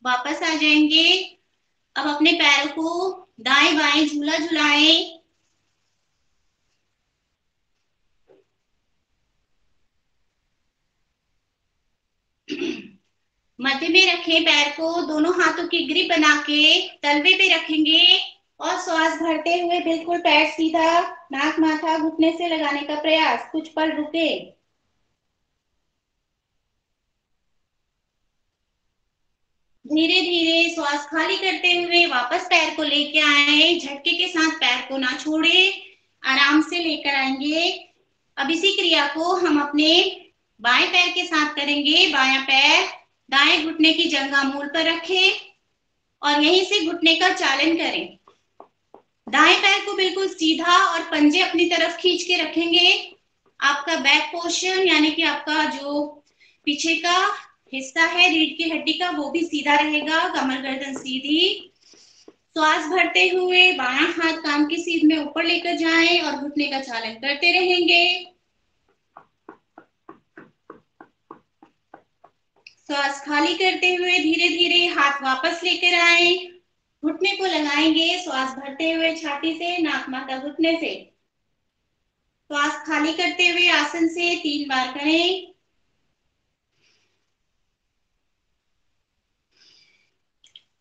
वापस आ जाएंगे। अब अपने पैरों को दाएं बाएं झूला झुलाएं। मध्य में रखें पैर को, दोनों हाथों की ग्रिप बना के तलवे पे रखेंगे और श्वास भरते हुए बिल्कुल पैर सीधा, नाक माथा घुटने से लगाने का प्रयास। कुछ पल रुके। धीरे धीरे श्वास खाली करते हुए वापस पैर को लेके आए। झटके के साथ पैर को ना छोड़े, आराम से लेकर आएंगे। अब इसी क्रिया को हम अपने बाएं पैर के साथ करेंगे। बायां पैर दाएं घुटने की जंघा मूल पर रखें और यहीं से घुटने का चालन करें। दाएं पैर को बिल्कुल सीधा और पंजे अपनी तरफ खींच के रखेंगे। आपका बैक पोर्शन यानी कि आपका जो पीछे का हिस्सा है रीढ़ की हड्डी का, वो भी सीधा रहेगा, कमर गर्दन सीधी। श्वास भरते हुए बायां हाथ कान की सीध में ऊपर लेकर जाएं और घुटने का चालन करते रहेंगे। श्वास खाली करते हुए धीरे धीरे हाथ वापस लेकर आए। घुटने को लगाएंगे, श्वास भरते हुए छाती से, नाक माथा घुटने से। श्वास खाली करते हुए आसन से 3 बार करें।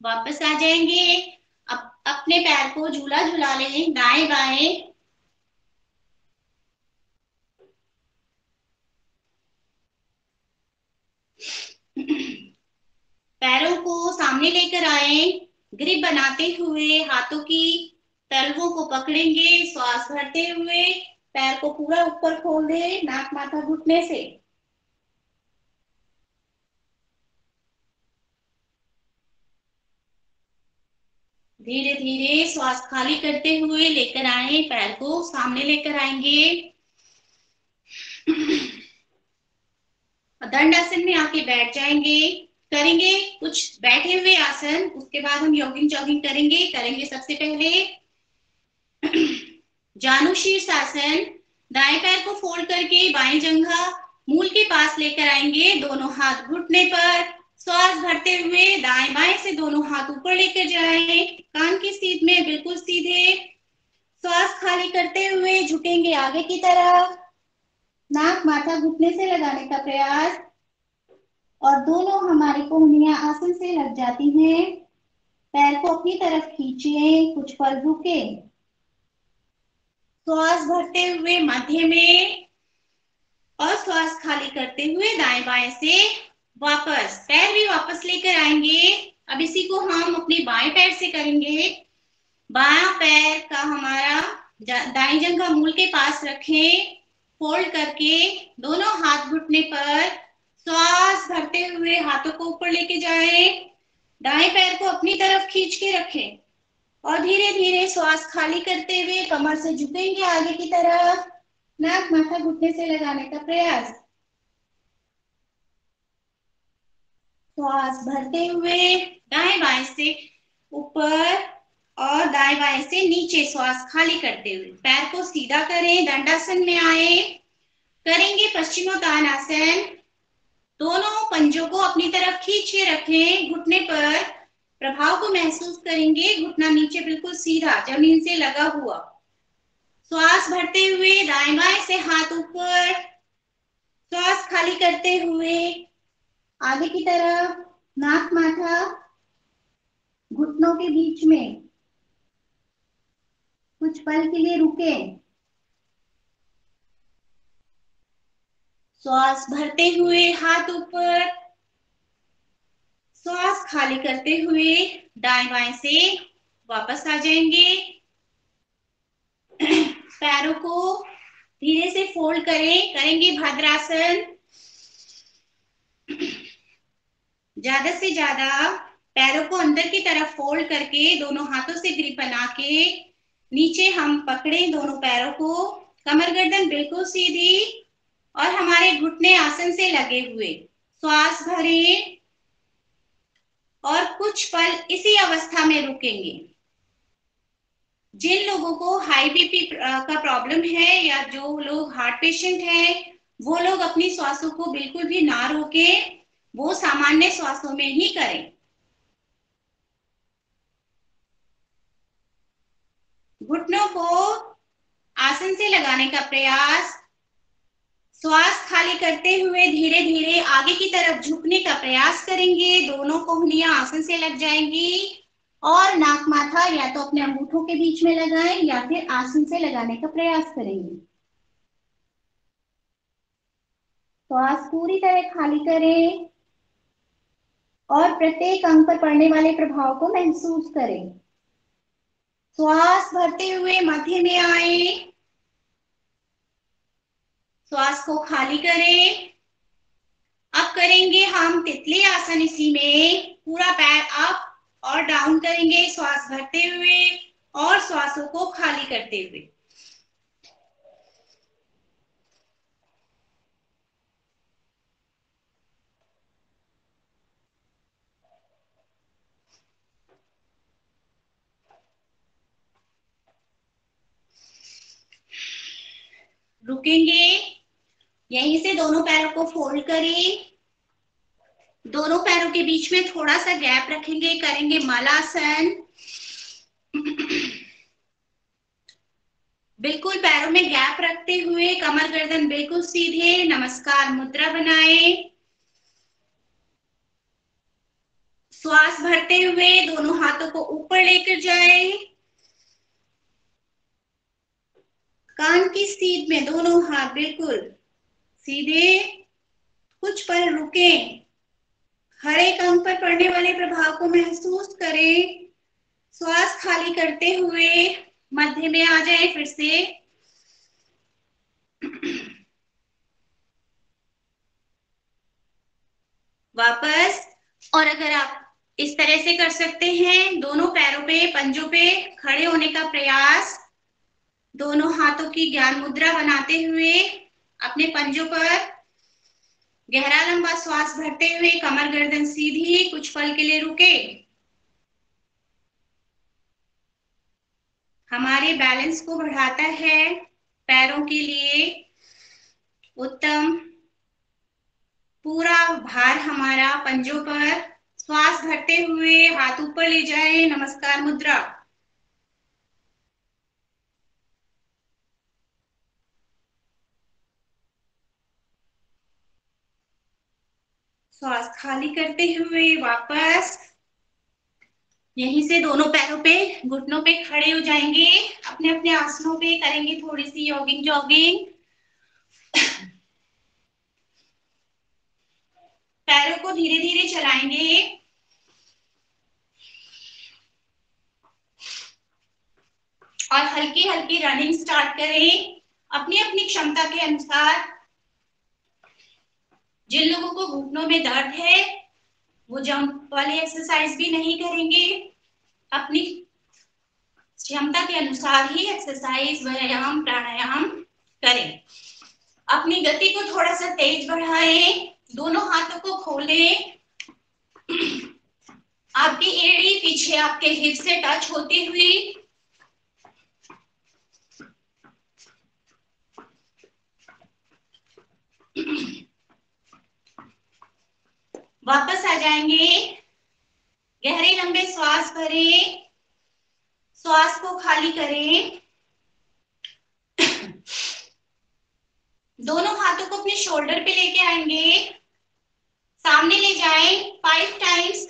वापस आ जाएंगे। अब अपने पैर को झूला झूला लें, दाएं बाएं। पैरों को सामने लेकर आए। ग्रिप बनाते हुए हाथों की तलवों को पकड़ेंगे। श्वास भरते हुए पैर को पूरा ऊपर खोल दे, नाक माथा घुटने से। धीरे धीरे श्वास खाली करते हुए लेकर आए, पैर को सामने लेकर आएंगे। दंड आसन में आके बैठ जाएंगे। करेंगे कुछ बैठे हुए आसन, उसके बाद हम योगिंग जॉगिंग करेंगे सबसे पहले जानु शीर्षासन। दाएं पैर को फोल्ड करके बाएं जंघा मूल के पास लेकर आएंगे, दोनों हाथ घुटने पर। श्वास भरते हुए दाएं बाएं से दोनों हाथ ऊपर लेकर जाएं, कान की सीध में बिल्कुल सीधे। श्वास खाली करते हुए झुकेंगे आगे की तरफ, नाक माथा घुटने से लगाने का प्रयास और दोनों हमारी कोहनियां आसन से लग जाती हैं। पैर को अपनी तरफ खींचिए, कुछ पल रुके। श्वास भरते हुए मध्य में और श्वास खाली करते हुए दाएं बाएं से वापस, पैर भी वापस लेकर आएंगे। अब इसी को हम अपने बाएं पैर से करेंगे। बायां पैर का हमारा दाएं जंघा मूल के पास रखें, फोल्ड करके दोनों हाथ घुटने पर। श्वास भरते हुए हाथों को ऊपर लेके जाएं, दाएं पैर को अपनी तरफ खींच के रखें और धीरे धीरे श्वास खाली करते हुए कमर से झुकेंगे आगे की तरफ, नाक माथा घुटने से लगाने का प्रयास। श्वास भरते हुए दाएं बाएं से ऊपर और दाएं बाएं से नीचे, श्वास खाली करते हुए पैर को सीधा करें, दंडासन में आए। करेंगे पश्चिमोत्तानासन। दोनों पंजों को अपनी तरफ खींच के रखें, घुटने पर प्रभाव को महसूस करेंगे। घुटना नीचे बिल्कुल सीधा, जमीन से लगा हुआ। श्वास भरते हुए दाएं बाएं से हाथ ऊपर, श्वास खाली करते हुए आगे की तरफ, नाक माथा घुटनों के बीच में। कुछ पल के लिए रुके। श्वास भरते हुए हाथ ऊपर, श्वास खाली करते हुए दाएं बाएं से वापस आ जाएंगे। पैरों को धीरे से फोल्ड करें, करेंगे भद्रासन। ज्यादा से ज्यादा पैरों को अंदर की तरफ फोल्ड करके दोनों हाथों से ग्रिप बना के नीचे हम पकड़े दोनों पैरों को, कमर गर्दन बिल्कुल सीधी और हमारे घुटने आसन से लगे हुए। श्वास भरें और कुछ पल इसी अवस्था में रुकेंगे। जिन लोगों को हाई बीपी का प्रॉब्लम है या जो लोग हार्ट पेशेंट हैं, वो लोग अपनी श्वासों को बिल्कुल भी ना रोकें, वो सामान्य श्वासों में ही करें। का प्रयास। श्वास खाली करते हुए धीरे धीरे आगे की तरफ झुकने का प्रयास करेंगे। दोनों कोहनियां आसन से लग जाएंगी और नाक माथा या तो अपने अंगूठों के बीच में लगाएं या फिर आसन से लगाने का प्रयास करेंगे। श्वास पूरी तरह खाली करें और प्रत्येक अंग पर पड़ने वाले प्रभाव को महसूस करें। श्वास भरते हुए मध्य में आए, श्वास को खाली करें। अब करेंगे हम तितली आसन। इसी में पूरा पैर अप और डाउन करेंगे, श्वास भरते हुए और श्वासों को खाली करते हुए। रुकेंगे, यहीं से दोनों पैरों को फोल्ड करें। दोनों पैरों के बीच में थोड़ा सा गैप रखेंगे, करेंगे मलासन। बिल्कुल पैरों में गैप रखते हुए कमर गर्दन बिल्कुल सीधे, नमस्कार मुद्रा बनाए। श्वास भरते हुए दोनों हाथों को ऊपर लेकर जाए, कान की सीध में दोनों हाथ बिल्कुल सीधे। कुछ पल रुके, हर एक अंग पर पड़ने वाले प्रभाव को महसूस करें। श्वास खाली करते हुए मध्य में आ जाए फिर से। वापस। और अगर आप इस तरह से कर सकते हैं, दोनों पैरों पे पंजों पे खड़े होने का प्रयास, दोनों हाथों की ज्ञान मुद्रा बनाते हुए अपने पंजों पर गहरा लंबा श्वास भरते हुए कमर गर्दन सीधी, कुछ पल के लिए रुके। हमारे बैलेंस को बढ़ाता है, पैरों के लिए उत्तम। पूरा भार हमारा पंजों पर। श्वास भरते हुए हाथ ऊपर ले जाए, नमस्कार मुद्रा। श्वास खाली करते हुए वापस। यहीं से दोनों पैरों पे घुटनों पे खड़े हो जाएंगे, अपने अपने आसनों पे करेंगे थोड़ी सी यॉगिंग जॉगिंग। पैरों को धीरे धीरे चलाएंगे। और हल्की हल्की रनिंग स्टार्ट करें अपनी अपनी क्षमता के अनुसार। जिन लोगों को घुटनों में दर्द है वो जंप वाली एक्सरसाइज भी नहीं करेंगे, अपनी क्षमता के अनुसार ही एक्सरसाइज व्यायाम प्राणायाम करें। अपनी गति को थोड़ा सा तेज बढ़ाएं, दोनों हाथों को खोलें। आपकी एड़ी पीछे आपके हिप से टच होती हुई। वापस आ जाएंगे, गहरे लंबे श्वास भरें, श्वास को खाली करें। दोनों हाथों को अपने शोल्डर पे लेके आएंगे, सामने ले जाएं 5 टाइम्स।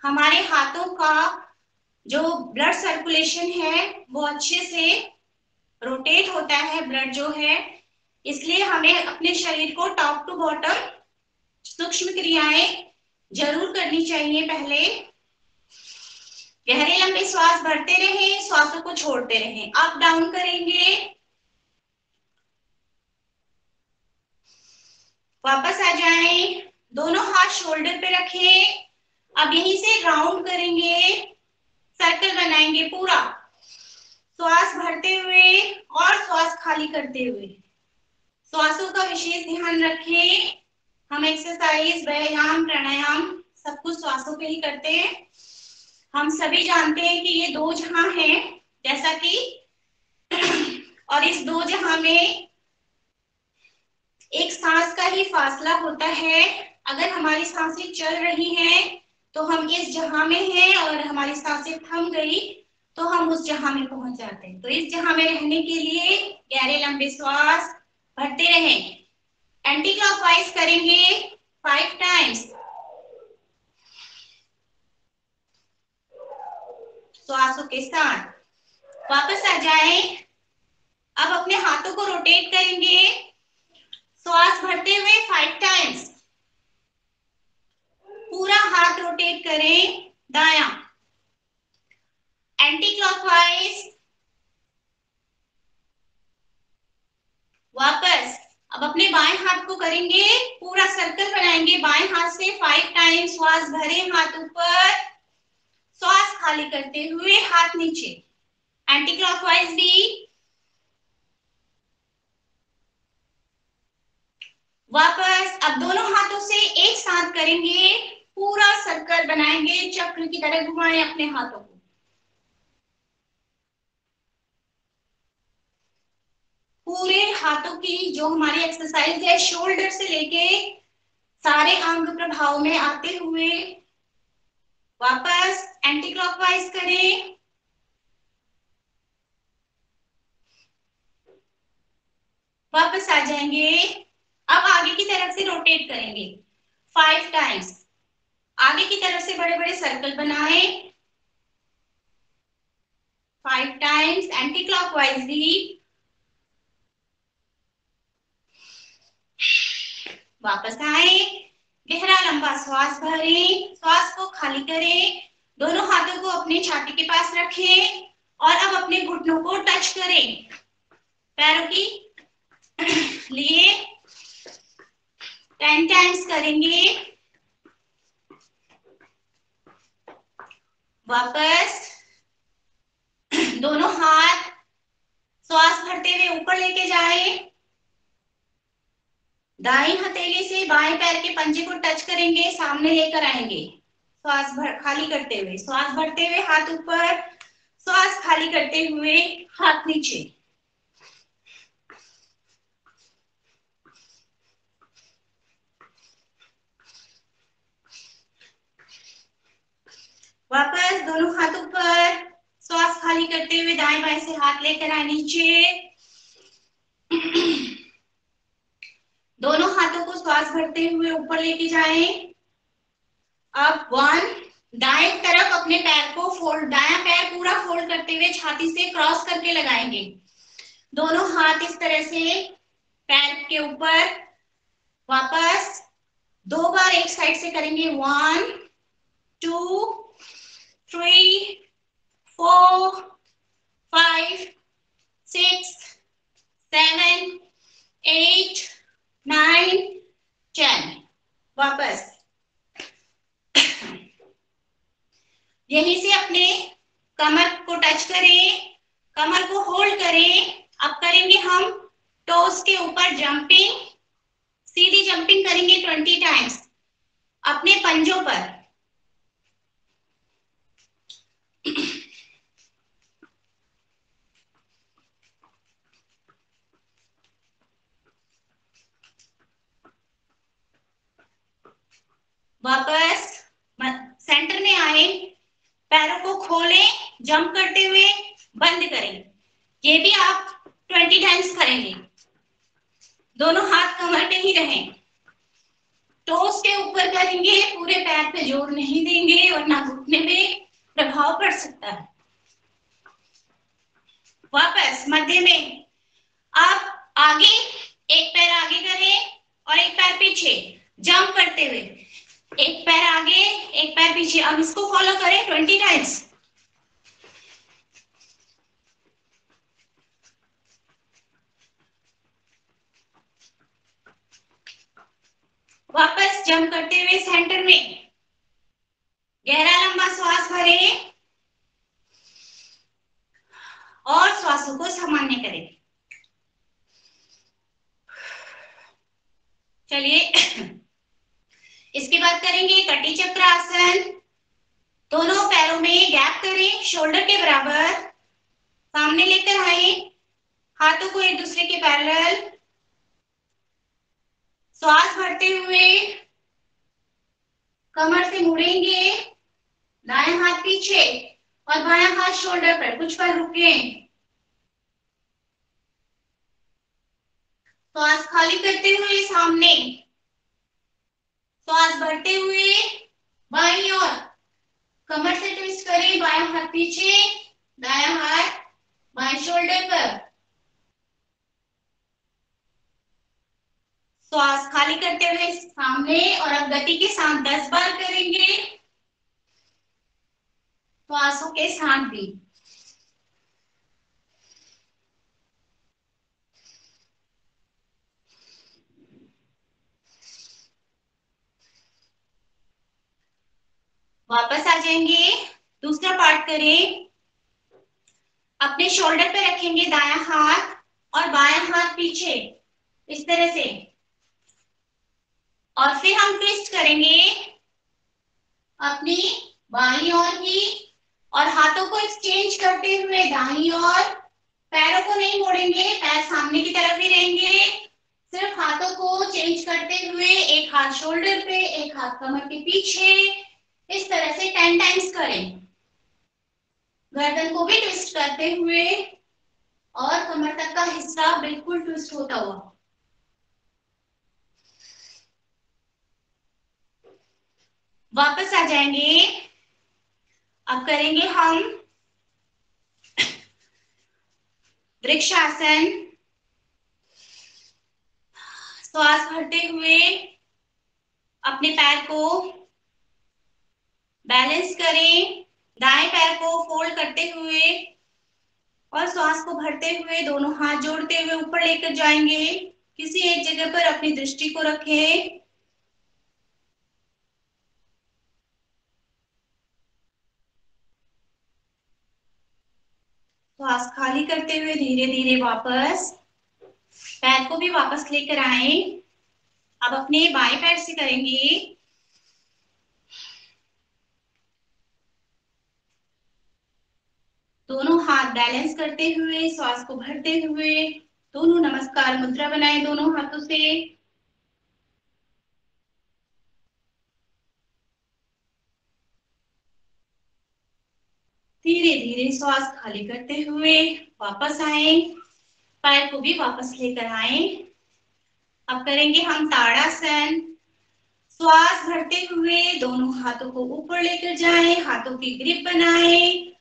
हमारे हाथों का जो ब्लड सर्कुलेशन है वो अच्छे से रोटेट होता है, ब्लड जो है, इसलिए हमें अपने शरीर को टॉप टू बॉटम सूक्ष्म क्रियाएं जरूर करनी चाहिए। पहले गहरे लंबे श्वास भरते रहें, श्वासों को छोड़ते रहें। अप डाउन करेंगे, वापस आ जाएं, दोनों हाथ शोल्डर पे रखें। अब यहीं से राउंड करेंगे, सर्कल बनाएंगे पूरा, श्वास भरते हुए और श्वास खाली करते हुए। श्वासों का विशेष ध्यान रखें। हम एक्सरसाइज व्यायाम प्राणायाम सब कुछ श्वासों पे ही करते हैं। हम सभी जानते हैं कि ये दो जहां हैं, जैसा कि और इस दो जहां में एक सांस का ही फासला होता है। अगर हमारी सांसें चल रही हैं तो हम इस जहां में हैं, और हमारी सांसें थम गई तो हम उस जहां में पहुंच जाते हैं। तो इस जहां में रहने के लिए गहरे लंबे श्वास भरते रहें। एंटी क्लॉकवाइज करेंगे 5 टाइम्स। श्वासों के साथ वापस आ जाएं। अब अपने हाथों को रोटेट करेंगे श्वास भरते हुए 5 टाइम्स। पूरा हाथ रोटेट करें दायां, एंटी क्लॉकवाइज। वापस अब अपने बाएं हाथ को करेंगे, पूरा सर्कल बनाएंगे बाएं हाथ से 5 टाइम्स। श्वास भरे, हाथ ऊपर, श्वास खाली करते हुए हाथ नीचे, एंटी क्लॉकवाइज भी। वापस अब दोनों हाथों से एक साथ करेंगे, पूरा सर्कल बनाएंगे, चक्र की तरह घुमाएं अपने हाथों को। पूरे हाथों की जो हमारी एक्सरसाइज है, शोल्डर से लेके सारे अंग प्रभाव में आते हुए वापस एंटी क्लॉकवाइज करें। वापस आ जाएंगे। अब आगे की तरफ से रोटेट करेंगे 5 टाइम्स। आगे की तरफ से बड़े बड़े सर्कल बनाएं 5 टाइम्स, एंटी क्लॉकवाइज भी। वापस आए, गहरा लंबा श्वास भरें, श्वास को खाली करें, दोनों हाथों को अपनी छाती के पास रखें और अब अपने घुटनों को टच करें पैरों की लिए। 10 टाइम्स करेंगे। वापस दोनों हाथ श्वास भरते हुए ऊपर लेके जाएं। दाएं हथेली से बाएं पैर के पंजे को टच करेंगे, सामने लेकर आएंगे, श्वास खाली करते हुए, श्वास भरते हुए हाथ ऊपर, श्वास खाली करते हुए हाथ नीचे। वापस दोनों हाथ ऊपर, श्वास खाली करते हुए दाएं बाएं से हाथ लेकर आए नीचे। दोनों हाथों को श्वास भरते हुए ऊपर लेके जाएं। अब 1, दाएं तरफ अपने पैर को फोल्ड, दायां पैर पूरा फोल्ड करते हुए छाती से क्रॉस करके लगाएंगे। दोनों हाथ इस तरह से पैर के ऊपर। वापस 2 बार एक साइड से करेंगे। 1 2 3 4 5 6 7 8 9 10। वापस यहीं से अपने कमर को टच करें, कमर को होल्ड करें। अब करेंगे हम टोस के ऊपर जंपिंग, सीधी जंपिंग करेंगे 20 टाइम्स अपने पंजों पर। वापस सेंटर में आए, पैरों को खोलें, जंप करते हुए बंद करें। ये भी आप 20 टाइम्स करेंगे। दोनों हाथ कमर पे ही रहें। टोस के ऊपर करेंगे, पूरे पैर पे जोर नहीं देंगे वरना घुटने में प्रभाव पड़ सकता है। वापस मध्य में आप आगे, एक पैर आगे करें और एक पैर पीछे, जंप करते हुए एक पैर आगे एक पैर पीछे। अब इसको फॉलो करें 20 टाइम्स। वापस जंप करते हुए सेंटर में गहरा लंबा श्वास भरें और श्वासों को सामान्य करें। चलिए इसके बाद करेंगे कटी चक्र आसन। दोनों पैरों में गैप करें, शोल्डर के बराबर, सामने लेकर आए, हाथों को एक दूसरे के पैरेलल, श्वास भरते हुए कमर से मुड़ेंगे, दाएं हाथ पीछे, और बायां हाथ शोल्डर पर, कुछ पल रुके। श्वास खाली करते हुए सामने, श्वास भरते हुए बाईं ओर, कमर से ट्विस्ट करें, बायां हाथ पीछे, दायां हाथ बाएं शोल्डर पर। श्वास खाली करते हुए सामने, और अब गति के साथ 10 बार करेंगे, श्वासों के साथ भी। वापस आ जाएंगे, दूसरा पार्ट करें। अपने शोल्डर पे रखेंगे दायां हाथ, और बायां हाथ पीछे, इस तरह से। और फिर हम ट्विस्ट करेंगे अपनी बाईं ओर की, और हाथों को एक्सचेंज करते हुए दाईं ओर। पैरों को नहीं मोड़ेंगे, पैर सामने की तरफ ही रहेंगे, सिर्फ हाथों को चेंज करते हुए, एक हाथ शोल्डर पे, एक हाथ कमर के पीछे, इस तरह से 10 टाइम्स करें। गर्दन को भी ट्विस्ट करते हुए, और कमर तक का हिस्सा बिल्कुल ट्विस्ट होता हुआ। वापस आ जाएंगे, अब करेंगे हम वृक्षासन। श्वास भरते हुए अपने पैर को बैलेंस करें, दाएं पैर को फोल्ड करते हुए, और श्वास को भरते हुए दोनों हाथ जोड़ते हुए ऊपर लेकर जाएंगे। किसी एक जगह पर अपनी दृष्टि को रखें। श्वास खाली करते हुए धीरे धीरे वापस, पैर को भी वापस लेकर आए। अब अपने बाएं पैर से करेंगे। दोनों हाथ बैलेंस करते हुए, श्वास को भरते हुए, दोनों नमस्कार मुद्रा बनाए दोनों हाथों से। धीरे धीरे श्वास खाली करते हुए वापस आए, पैर को भी वापस लेकर आए। अब करेंगे हम ताड़ासन। श्वास भरते हुए दोनों हाथों को ऊपर लेकर जाएं, हाथों की ग्रिप बनाएं,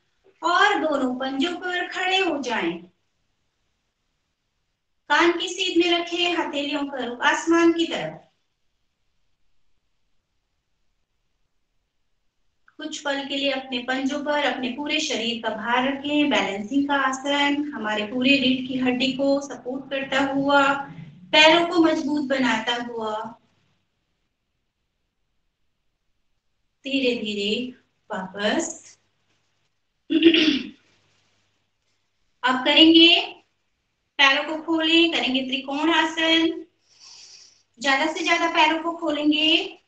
और दोनों पंजों पर खड़े हो जाएं। कान की सीध में रखें, हथेलियों का रुख आसमान की तरफ। कुछ पल के लिए अपने पंजों पर अपने पूरे शरीर का भार रखें। बैलेंसिंग का आसन हमारे पूरे रीढ़ की हड्डी को सपोर्ट करता हुआ, पैरों को मजबूत बनाता हुआ। धीरे धीरे वापस। अब करेंगे, पैरों को खोलें, करेंगे त्रिकोण आसन। ज्यादा से ज्यादा पैरों को खोलेंगे।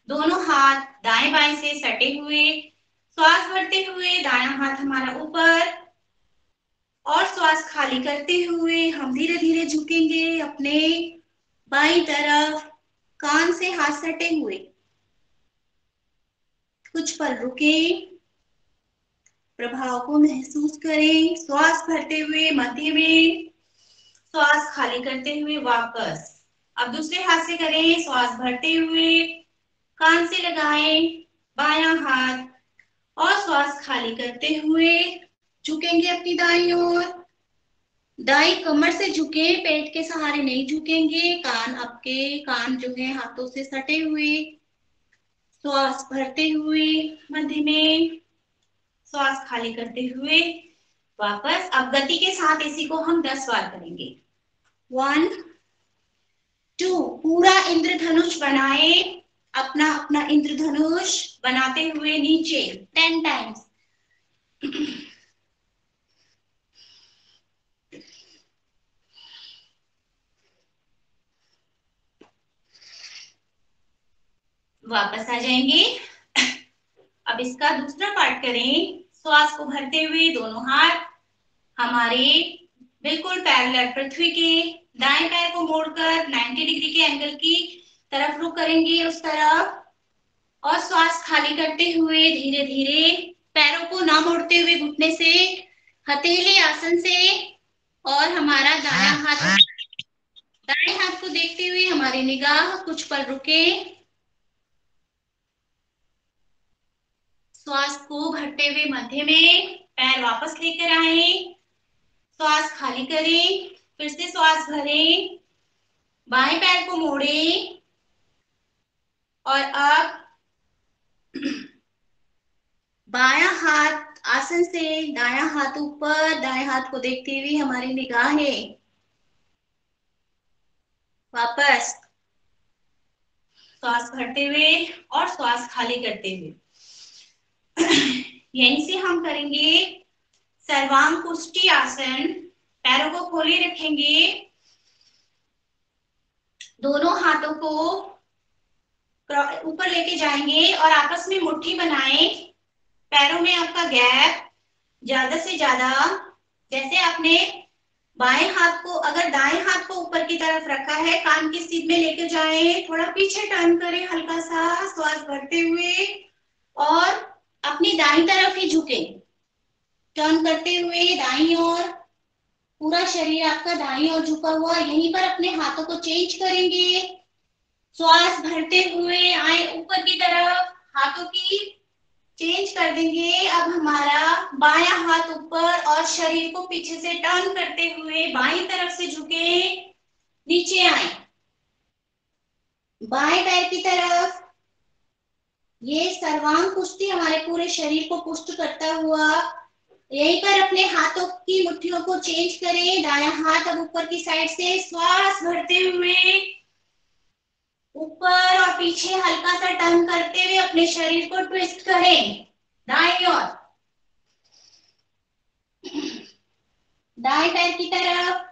दोनों हाथ दाएं बाएं से सटे हुए, श्वास भरते हुए दायां हाथ हमारा ऊपर, और श्वास खाली करते हुए हम धीरे धीरे झुकेंगे अपने बाईं तरफ, कान से हाथ सटे हुए। कुछ पल रुके, प्रभाव को महसूस करें। श्वास भरते हुए मध्य में, श्वास खाली करते हुए वापस। अब दूसरे हाथ से करें, श्वास भरते हुए कान से लगाएं बायां हाथ, और श्वास खाली करते हुए झुकेंगे अपनी दाईं ओर। दाईं कमर से झुके, पेट के सहारे नहीं झुकेंगे। कान, आपके कान जो है हाथों से सटे हुए। श्वास भरते हुए मध्य में, श्वास खाली करते हुए वापस। अब गति के साथ इसी को हम 10 बार करेंगे। 1 2, पूरा इंद्रधनुष बनाए, अपना अपना इंद्रधनुष बनाते हुए नीचे 10 टाइम्स। वापस आ जाएंगे। अब इसका दूसरा पार्ट करें। श्वास को भरते हुए दोनों हाथ हमारे बिल्कुल पैरेलल पृथ्वी के, दाएं पैर को मोड़कर 90 डिग्री के एंगल की तरफ रुख करेंगे, उस तरफ। और श्वास खाली करते हुए धीरे धीरे पैरों को ना मोड़ते हुए घुटने से, हथेली आसन से, और हमारा दाएं हाथ को देखते हुए हमारी निगाह कुछ पल रुके। श्वास को भरते हुए मध्य में पैर वापस लेकर आए, श्वास खाली करें, फिर से श्वास भरें, बाएं पैर को मोड़ें और अब बायां हाथ आसन से, दायां हाथ ऊपर, दाएं हाथ को देखते हुए हमारी निगाहें वापस श्वास भरते हुए और श्वास खाली करते हुए। यहीं से हम करेंगे सर्वांकुष्ठी आसन। पैरों को खोले रखेंगे, दोनों हाथों को ऊपर लेके जाएंगे और आपस में मुट्ठी बनाएं। पैरों में आपका गैप ज्यादा से ज्यादा, जैसे आपने बाएं हाथ को, अगर दाएं हाथ को ऊपर की तरफ रखा है, कान की सीध में लेके जाएं, थोड़ा पीछे टर्न करें हल्का सा श्वास भरते हुए और अपनी दाईं तरफ ही झुके, टर्न करते हुए दाईं ओर, पूरा शरीर आपका दाईं ओर झुका हुआ। यहीं पर अपने हाथों को चेंज करेंगे, श्वास भरते हुए आए ऊपर की तरफ, हाथों की चेंज कर देंगे। अब हमारा बायां हाथ ऊपर और शरीर को पीछे से टर्न करते हुए बाईं तरफ से झुके, नीचे आए, बाएं पैर की तरफ। ये सर्वांकुष्ठी हमारे पूरे शरीर को पुष्ट करता हुआ। यहीं पर अपने हाथों की मुट्ठियों को चेंज करें, दायां हाथ अब ऊपर की साइड से, श्वास भरते हुए ऊपर और पीछे हल्का सा टर्न करते हुए अपने शरीर को ट्विस्ट करें दाएं ओर, दाएं पैर की तरफ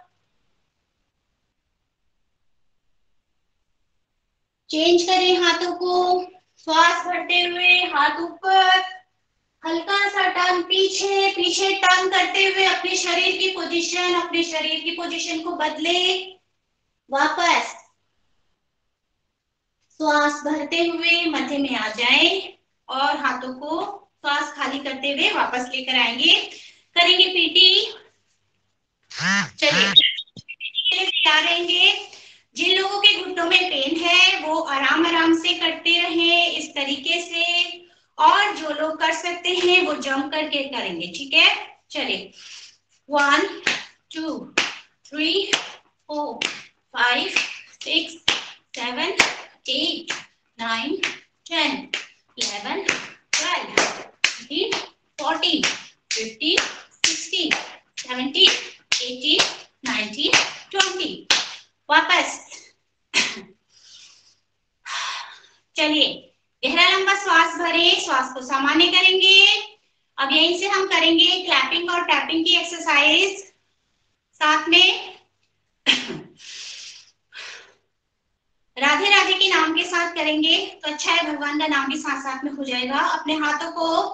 चेंज करें हाथों को, श्वास भरते हुए हाथ ऊपर, हल्का सा टर्न पीछे, पीछे टर्न करते हुए अपने शरीर की पोजीशन को बदले, वापस श्वास भरते हुए मध्य में आ जाएं और हाथों को श्वास खाली करते हुए वापस लेकर आएंगे। करेंगे पीटी। चलिए तैयार रहेंगे। जिन लोगों के घुटनों में पेन है वो आराम आराम से करते रहे इस तरीके से, और जो लोग कर सकते हैं वो जंप करके करेंगे, ठीक है। चलिए 1 2 3 4 5 6 7 8 9 10 11 12 13 14 15 16 17 18 19 20। वापस चलिए गहरा लंबा श्वास भरें, श्वास को सामान्य करेंगे। अब यहीं से हम करेंगे क्लैपिंग और टैपिंग की एक्सरसाइज साथ में। राधे राधे के नाम के साथ करेंगे तो अच्छा है, भगवान का नाम भी साथ साथ में हो जाएगा। अपने हाथों को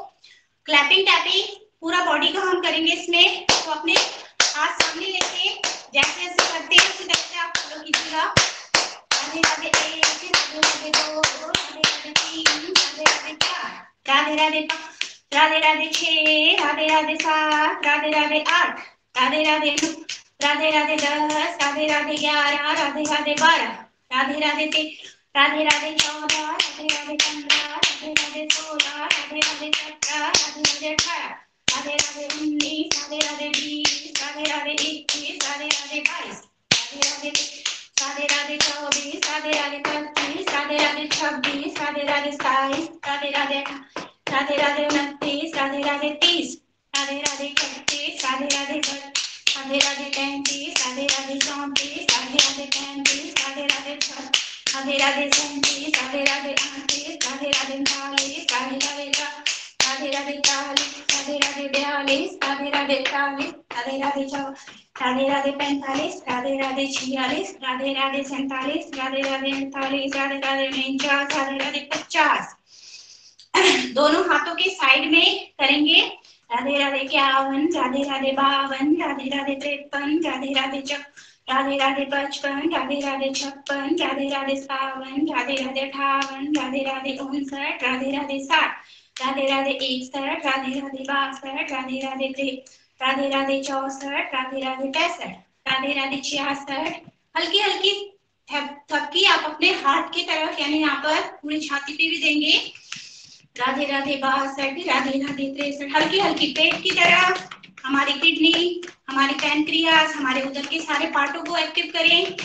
क्लैपिंग टैपिंग पूरा बॉडी का हम करेंगे इसमें, तो अपने हाथ सामने लेके जैसे जैसे करते हैं उसी तरह से आप फॉलो कीजिएगा। राधे राधे 1, राधे राधे 2, राधे राधे 3, राधे राधे 4, राधे राधे 5, राधे राधे 6, राधे राधे 7, राधे राधे 8, राधे राधे 9, राधे राधे 10, राधे राधे 11, राधे राधे 12, राधे राधे 13, राधे राधे 14, राधे राधे 15, राधे राधे 16, राधे राधे 17, राधे राधे 18, राधे राधे 19, राधे राधे 20, राधे राधे 21, राधे राधे 22, राधे राधे 23, राधे राधे 24, राधे राधे 25, राधे राधे 26, राधे राधे 27, राधे राधे 28, राधे राधे 29, राधे राधे 30, राधे राधे 31, राधे राधे 32, राधे राधे 33, राधे राधे 34, राधे राधे 35, राधे राधे 36, राधे राधे 37, राधे राधे 38, राधे राधे 39, राधे राधे 40, राधे राधे 40, राधे राधे 42, राधे राधे 40, राधे राधे 44, राधे राधे 45, राधे राधे 46, राधे राधे 47, राधे राधे 48, राधे राधे 49, राधे राधे 50। दोनों हाथों के साइड में करेंगे। राधे राधे 51, राधे राधे 52, राधे राधे 53, राधे राधे राधे राधे 55, राधे राधे 56, राधे राधे 57, राधे राधे 58, राधे राधे 59, राधे राधे 60, राधे राधे 61, राधे राधे 62, राधे राधे 63, राधे राधे 64, राधे राधे 65, राधे राधे 66। हल्की हल्की थपकी आप अपने हाथ की तरफ यानी यहाँ पर पूरी छाती पे भी देंगे। राधे राधे 62, राधे राधे 63, हल्की हल्की पेट की तरफ। हमारी किडनी, हमारी पैनक्रियास, हमारे उधर के सारे पार्टों को एक्टिव करें।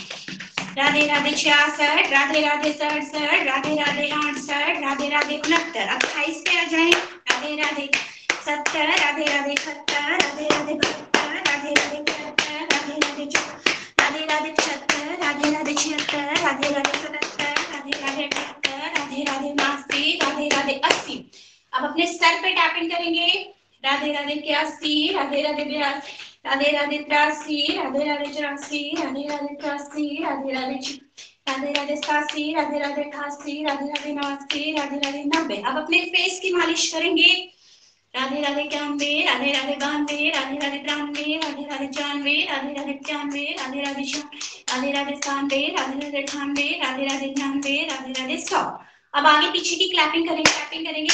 राधे राधे 66, राधे राधे 67, राधे राधे 68, राधे राधे 69। अब 28 पे आ जाए। राधे राधे 70, राधे राधे 71, राधे राधे 72, राधे राधे 73, राधे राधे 74, राधे राधे 75, राधे राधे 76, राधे राधे 77, राधे राधे 78, राधे राधे 79, राधे राधे 80। अब अपने सर पे टैपिंग करेंगे। राधे राधे 81, राधे राधे 82, राधे राधे 83, राधे राधे 84, राधे राधे 83, राधे राधे 87, राधे राधे 88, राधे राधे 89, राधे राधे 90। अब अपने फेस की मालिश करेंगे। राधे राधे 91, राधे राधे 92, राधे राधे 93, राधे राधे 94, राधे राधे 95, राधे राधे 96, राधे राधे 97, राधे राधे 98, राधे राधे 99, राधे राधे 100। अब आगे पीछे की क्लैपिंग करेंगे।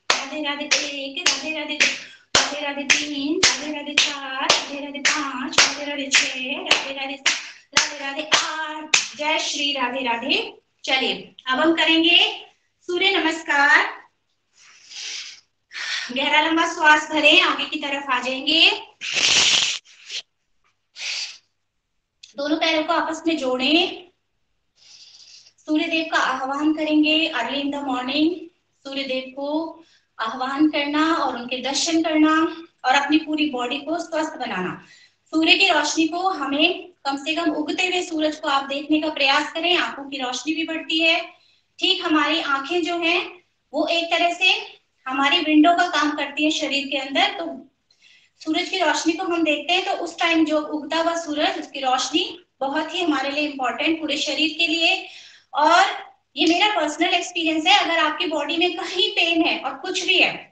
राधे राधे 1, राधे राधे 2, राधे राधे 3, राधे राधे 4, राधे राधे 5, राधे राधे 6, राधे राधे 7, राधे राधे 8। जय श्री राधे राधे। चलिए अब हम करेंगे सूर्य नमस्कार। गहरा लंबा श्वास भरें, आगे की तरफ आ जाएंगे। दोनों पैरों को आपस में जोड़ें। सूर्य देव का आह्वान करेंगे। अर्ली इन द मॉर्निंग सूर्य देव को आह्वान करना और उनके दर्शन करना और अपनी पूरी बॉडी को स्वस्थ बनाना। सूर्य की रोशनी को हमें कम से कम उगते हुए सूरज को आप देखने का प्रयास करें। आंखों की रोशनी भी बढ़ती है। ठीक हमारी आंखें जो हैं वो एक तरह से हमारी विंडो का काम करती है शरीर के अंदर। तो सूरज की रोशनी को हम देखते हैं तो उस टाइम जो उगता हुआ सूरज, उसकी रोशनी बहुत ही हमारे लिए इम्पोर्टेंट, पूरे शरीर के लिए। और ये मेरा पर्सनल एक्सपीरियंस है, अगर आपकी बॉडी में कहीं पेन है और कुछ भी है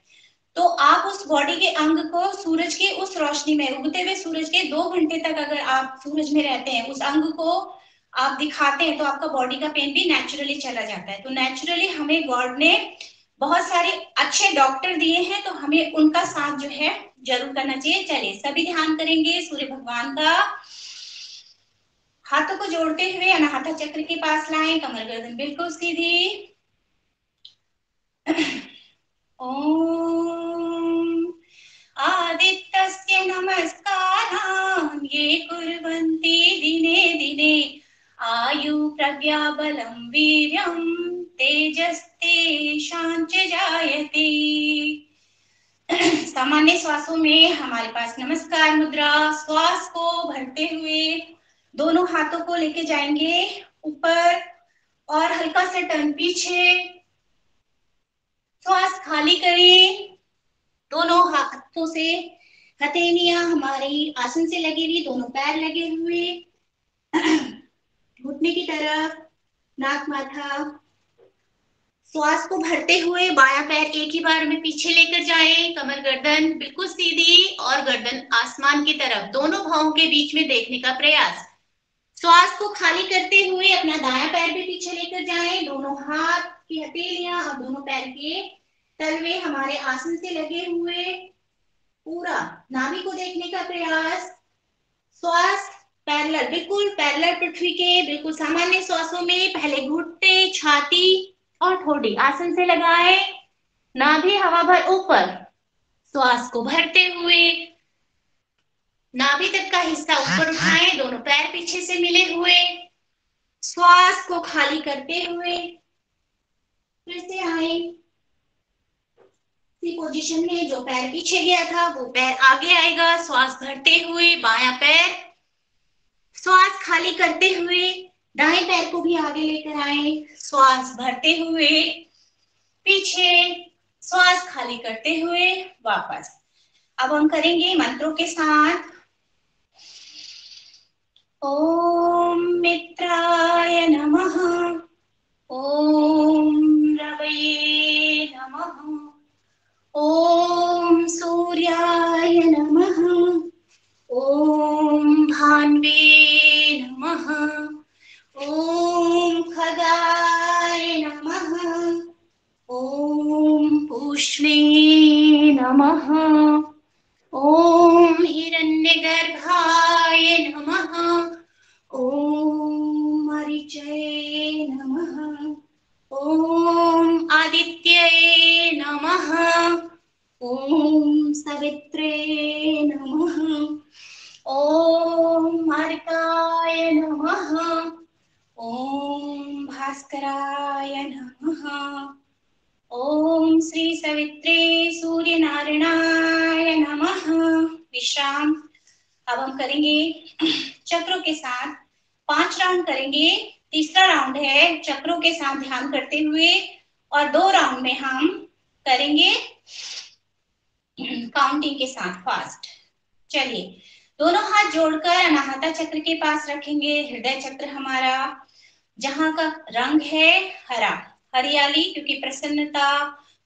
तो आप उस बॉडी के अंग को सूरज की उस रोशनी में, उगते हुए सूरज के 2 घंटे तक अगर आप सूरज में रहते हैं, उस अंग को आप दिखाते हैं तो आपका बॉडी का पेन भी नेचुरली चला जाता है। तो नेचुरली हमें गॉड ने बहुत सारे अच्छे डॉक्टर दिए हैं, तो हमें उनका साथ जो है जरूर करना चाहिए। चलिए सभी ध्यान करेंगे सूर्य भगवान का। हाथों को जोड़ते हुए अनाहता चक्र के पास लाएं, कमर गर्दन बिल्कुल सीधी। ओम आदित्यस्य नमस्कारान् ये कुर्वन्ति दिने दिने आयु प्रज्ञा बलं वीर्यं तेजस्तेषां च जायते। सामान्य श्वासों में हमारे पास नमस्कार मुद्रा। श्वास को भरते हुए दोनों हाथों को लेके जाएंगे ऊपर और हल्का सा टर्न पीछे। श्वास खाली करें। दोनों हाथों से हथेलियां हमारी आसन से लगी हुई, दोनों पैर लगे हुए घुटने की तरफ, नाक माथा। श्वास को भरते हुए बायां पैर एक ही बार में पीछे लेकर जाएं, कमर गर्दन बिल्कुल सीधी और गर्दन आसमान की तरफ, दोनों भावों के बीच में देखने का प्रयास। श्वास को खाली करते हुए अपना दायां पैर भी पीछे लेकर जाएं, दोनों हाथ की हथेलियां और दोनों पैर के तलवे हमारे आसन से लगे हुए, पूरा नाभि को देखने का प्रयास। श्वास पैरेलल, बिल्कुल पैरेलल पृथ्वी के, बिल्कुल सामान्य श्वासों में पहले घुटने, छाती और ठोड़ी आसन से लगाए, नाभि हवा भर ऊपर। श्वास को भरते हुए नाभि तक का हिस्सा ऊपर उठाएं, दोनों पैर पीछे से मिले हुए। श्वास को खाली करते हुए फिर से आए पोजीशन में, जो पैर पीछे गया था वो पैर आगे आएगा। श्वास भरते हुए बायां पैर, श्वास खाली करते हुए दाएं पैर को भी आगे लेकर आए, श्वास भरते हुए पीछे, श्वास खाली करते हुए वापस। अब हम करेंगे मंत्रों के साथ। ओम मित्राय नमः, ओम रवये नमः, ओम सूर्याय नमः, ओम भान्वे नमः। ओम भास्कराय नमः। ओम श्री सवित्रे सूर्य नारायणाय नमः। विश्राम। अब हम करेंगे चक्रों के साथ 5 राउंड करेंगे। तीसरा राउंड है चक्रों के साथ ध्यान करते हुए, और 2 राउंड में हम करेंगे काउंटिंग के साथ फास्ट। चलिए, दोनों हाथ जोड़कर अनाहता चक्र के पास रखेंगे। हृदय चक्र हमारा, जहां का रंग है हरा, हरियाली, क्योंकि प्रसन्नता,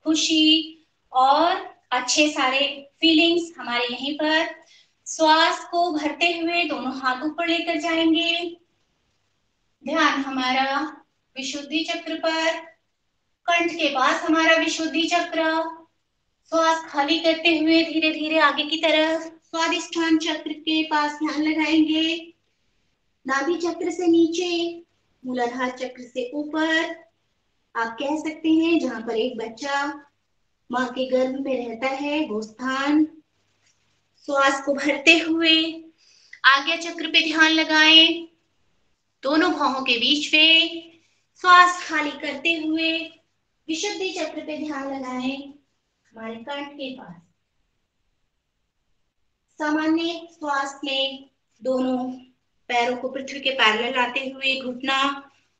खुशी और अच्छे सारे फीलिंग्स हमारे यहीं पर। श्वास को भरते हुए दोनों हाथ ऊपर लेकर जाएंगे। ध्यान हमारा विशुद्धि चक्र पर, कंठ के पास हमारा विशुद्धि चक्र। श्वास खाली करते हुए धीरे धीरे आगे की तरफ स्वादिष्ठान चक्र के पास ध्यान लगाएंगे। नाभि चक्र से नीचे, मूलाधार चक्र से ऊपर, आप कह सकते हैं जहां पर एक बच्चा मां के गर्भ में रहता है वो स्थान। श्वास को भरते हुए आज्ञा चक्र पे ध्यान लगाएं, दोनों भौहों के बीच में। श्वास खाली करते हुए विशुद्धि चक्र पे ध्यान लगाएं, हमारे कंठ के पास। सामान्य श्वास में दोनों पैरों को पृथ्वी के पैरेलल लाते हुए घुटना,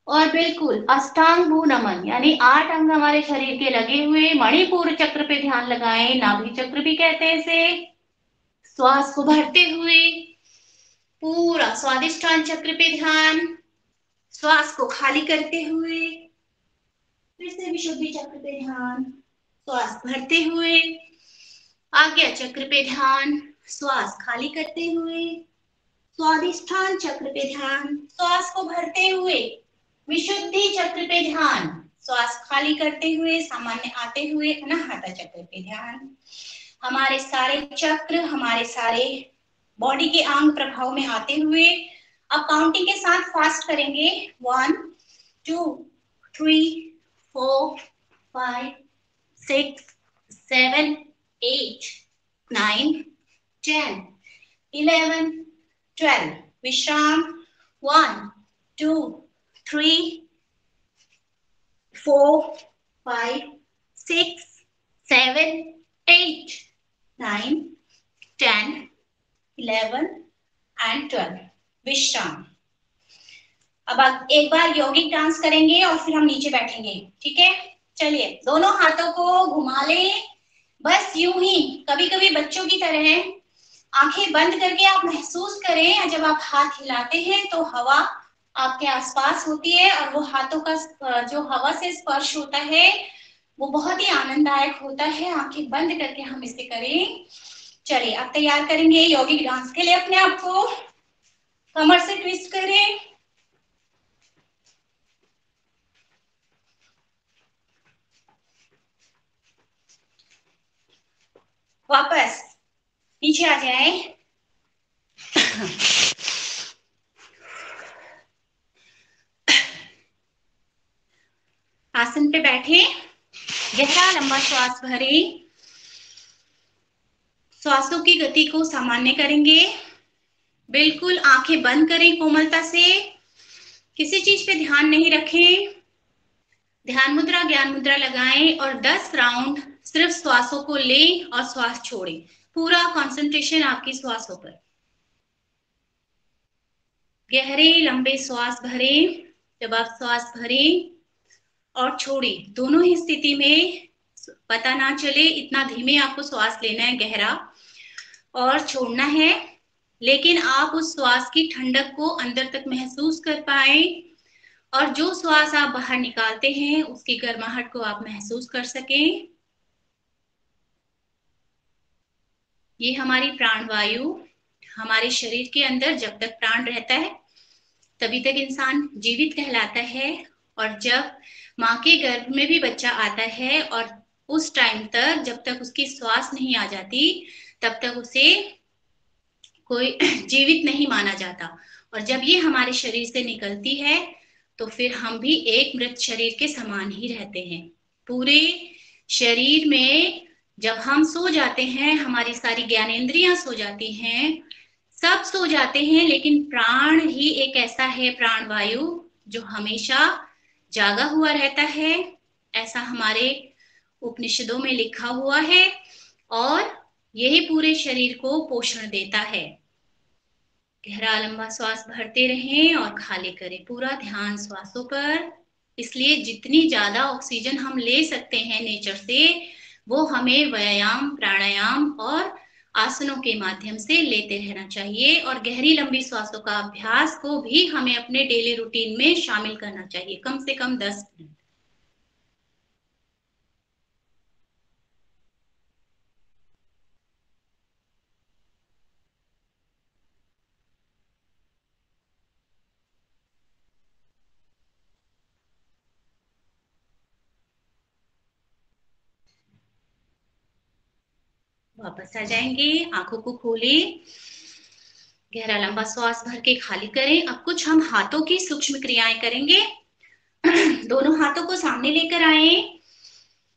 और बिल्कुल अष्टांग भू नमन, यानी 8 अंग हमारे शरीर के लगे हुए मणिपुर चक्र पे ध्यान लगाएं, नाभि चक्र भी कहते हैं इसे। श्वास को भरते हुए पूरा स्वादिष्ठान चक्र पे ध्यान, श्वास को खाली करते हुए फिर से विशुद्धि चक्र पे ध्यान, श्वास भरते हुए आज्ञा चक्र पे ध्यान, श्वास खाली करते हुए स्वादिष्ठान चक्र पे ध्यान, श्वास को भरते हुए विशुद्धि चक्र पे ध्यान, श्वास खाली करते हुए सामान्य आते हुए अनाहता चक्र पे ध्यान। हमारे सारे चक्र, हमारे सारे बॉडी के अंग प्रभाव में आते हुए अब काउंटिंग के साथ फास्ट करेंगे। 1 2 3 4 5 6 7 8 9 10 11 12। विश्राम। 1 2 3 4 5 6 7 8 9 10 11 and 12। विश्राम। अब एक बार यौगिक डांस करेंगे और फिर हम नीचे बैठेंगे, ठीक है? चलिए, दोनों हाथों को घुमा लें, बस यूं ही। कभी कभी बच्चों की तरह आंखें बंद करके आप महसूस करें, जब आप हाथ हिलाते हैं तो हवा आपके आसपास होती है, और वो हाथों का जो हवा से स्पर्श होता है वो बहुत ही आनंददायक होता है। आंखें बंद करके हम इसे करें। चलिए, अब तैयार करेंगे यौगिक डांस के लिए अपने आप को। कमर से ट्विस्ट करें, वापस नीचे आ जाए। आसन पे बैठे, गहरा लंबा श्वास भरें, श्वासों की गति को सामान्य करेंगे। बिल्कुल आंखें बंद करें कोमलता से, किसी चीज पे ध्यान नहीं रखें। ध्यान मुद्रा, ज्ञान मुद्रा लगाएं और 10 राउंड सिर्फ श्वासों को लें और श्वास छोड़ें। पूरा कंसंट्रेशन आपकी श्वासों पर। गहरे लंबे श्वास भरें। जब आप श्वास भरें और छोड़ें, दोनों ही स्थिति में पता ना चले, इतना धीमे आपको श्वास लेना है, गहरा, और छोड़ना है। लेकिन आप उस श्वास की ठंडक को अंदर तक महसूस कर पाए, और जो श्वास आप बाहर निकालते हैं उसकी गर्माहट को आप महसूस कर सकें। ये हमारी प्राण वायु हमारे शरीर के अंदर जब तक प्राण रहता है तभी तक इंसान जीवित कहलाता है, और जब माँ के गर्भ में भी बच्चा आता है और उस टाइम तक जब तक उसकी श्वास नहीं आ जाती तब तक उसे कोई जीवित नहीं माना जाता। और जब ये हमारे शरीर से निकलती है तो फिर हम भी एक मृत शरीर के समान ही रहते हैं। पूरे शरीर में जब हम सो जाते हैं, हमारी सारी ज्ञानेंद्रियां सो जाती हैं, सब सो जाते हैं, लेकिन प्राण ही एक ऐसा है, प्राण वायु, जो हमेशा जागा हुआ रहता है। ऐसा हमारे उपनिषदों में लिखा हुआ है, और यही पूरे शरीर को पोषण देता है। गहरा लंबा श्वास भरते रहें और खाली करें, पूरा ध्यान श्वासों पर। इसलिए जितनी ज्यादा ऑक्सीजन हम ले सकते हैं नेचर से, वो हमें व्यायाम, प्राणायाम और आसनों के माध्यम से लेते रहना चाहिए। और गहरी लंबी श्वासों का अभ्यास को भी हमें अपने डेली रूटीन में शामिल करना चाहिए, कम से कम 10 मिनट। वापस आ जाएंगे, आंखों को खोलें, गहरा लंबा श्वास भर के खाली करें। अब कुछ हम हाथों की सूक्ष्म क्रियाएं करेंगे। दोनों हाथों को सामने लेकर आए।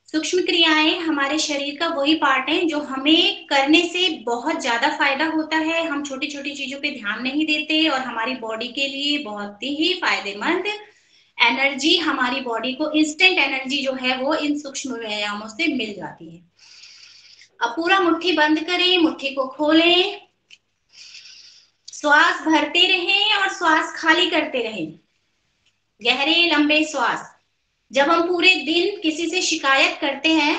सूक्ष्म क्रियाएं हमारे शरीर का वही पार्ट है जो हमें करने से बहुत ज्यादा फायदा होता है। हम छोटी छोटी चीजों पे ध्यान नहीं देते, और हमारी बॉडी के लिए बहुत ही फायदेमंद एनर्जी, हमारी बॉडी को इंस्टेंट एनर्जी जो है वो इन सूक्ष्म व्यायामों से मिल जाती है। अब पूरा मुट्ठी बंद करें, मुट्ठी को खोलें, श्वास भरते रहें और श्वास खाली करते रहें। गहरे लंबे श्वास। जब हम पूरे दिन किसी से शिकायत करते हैं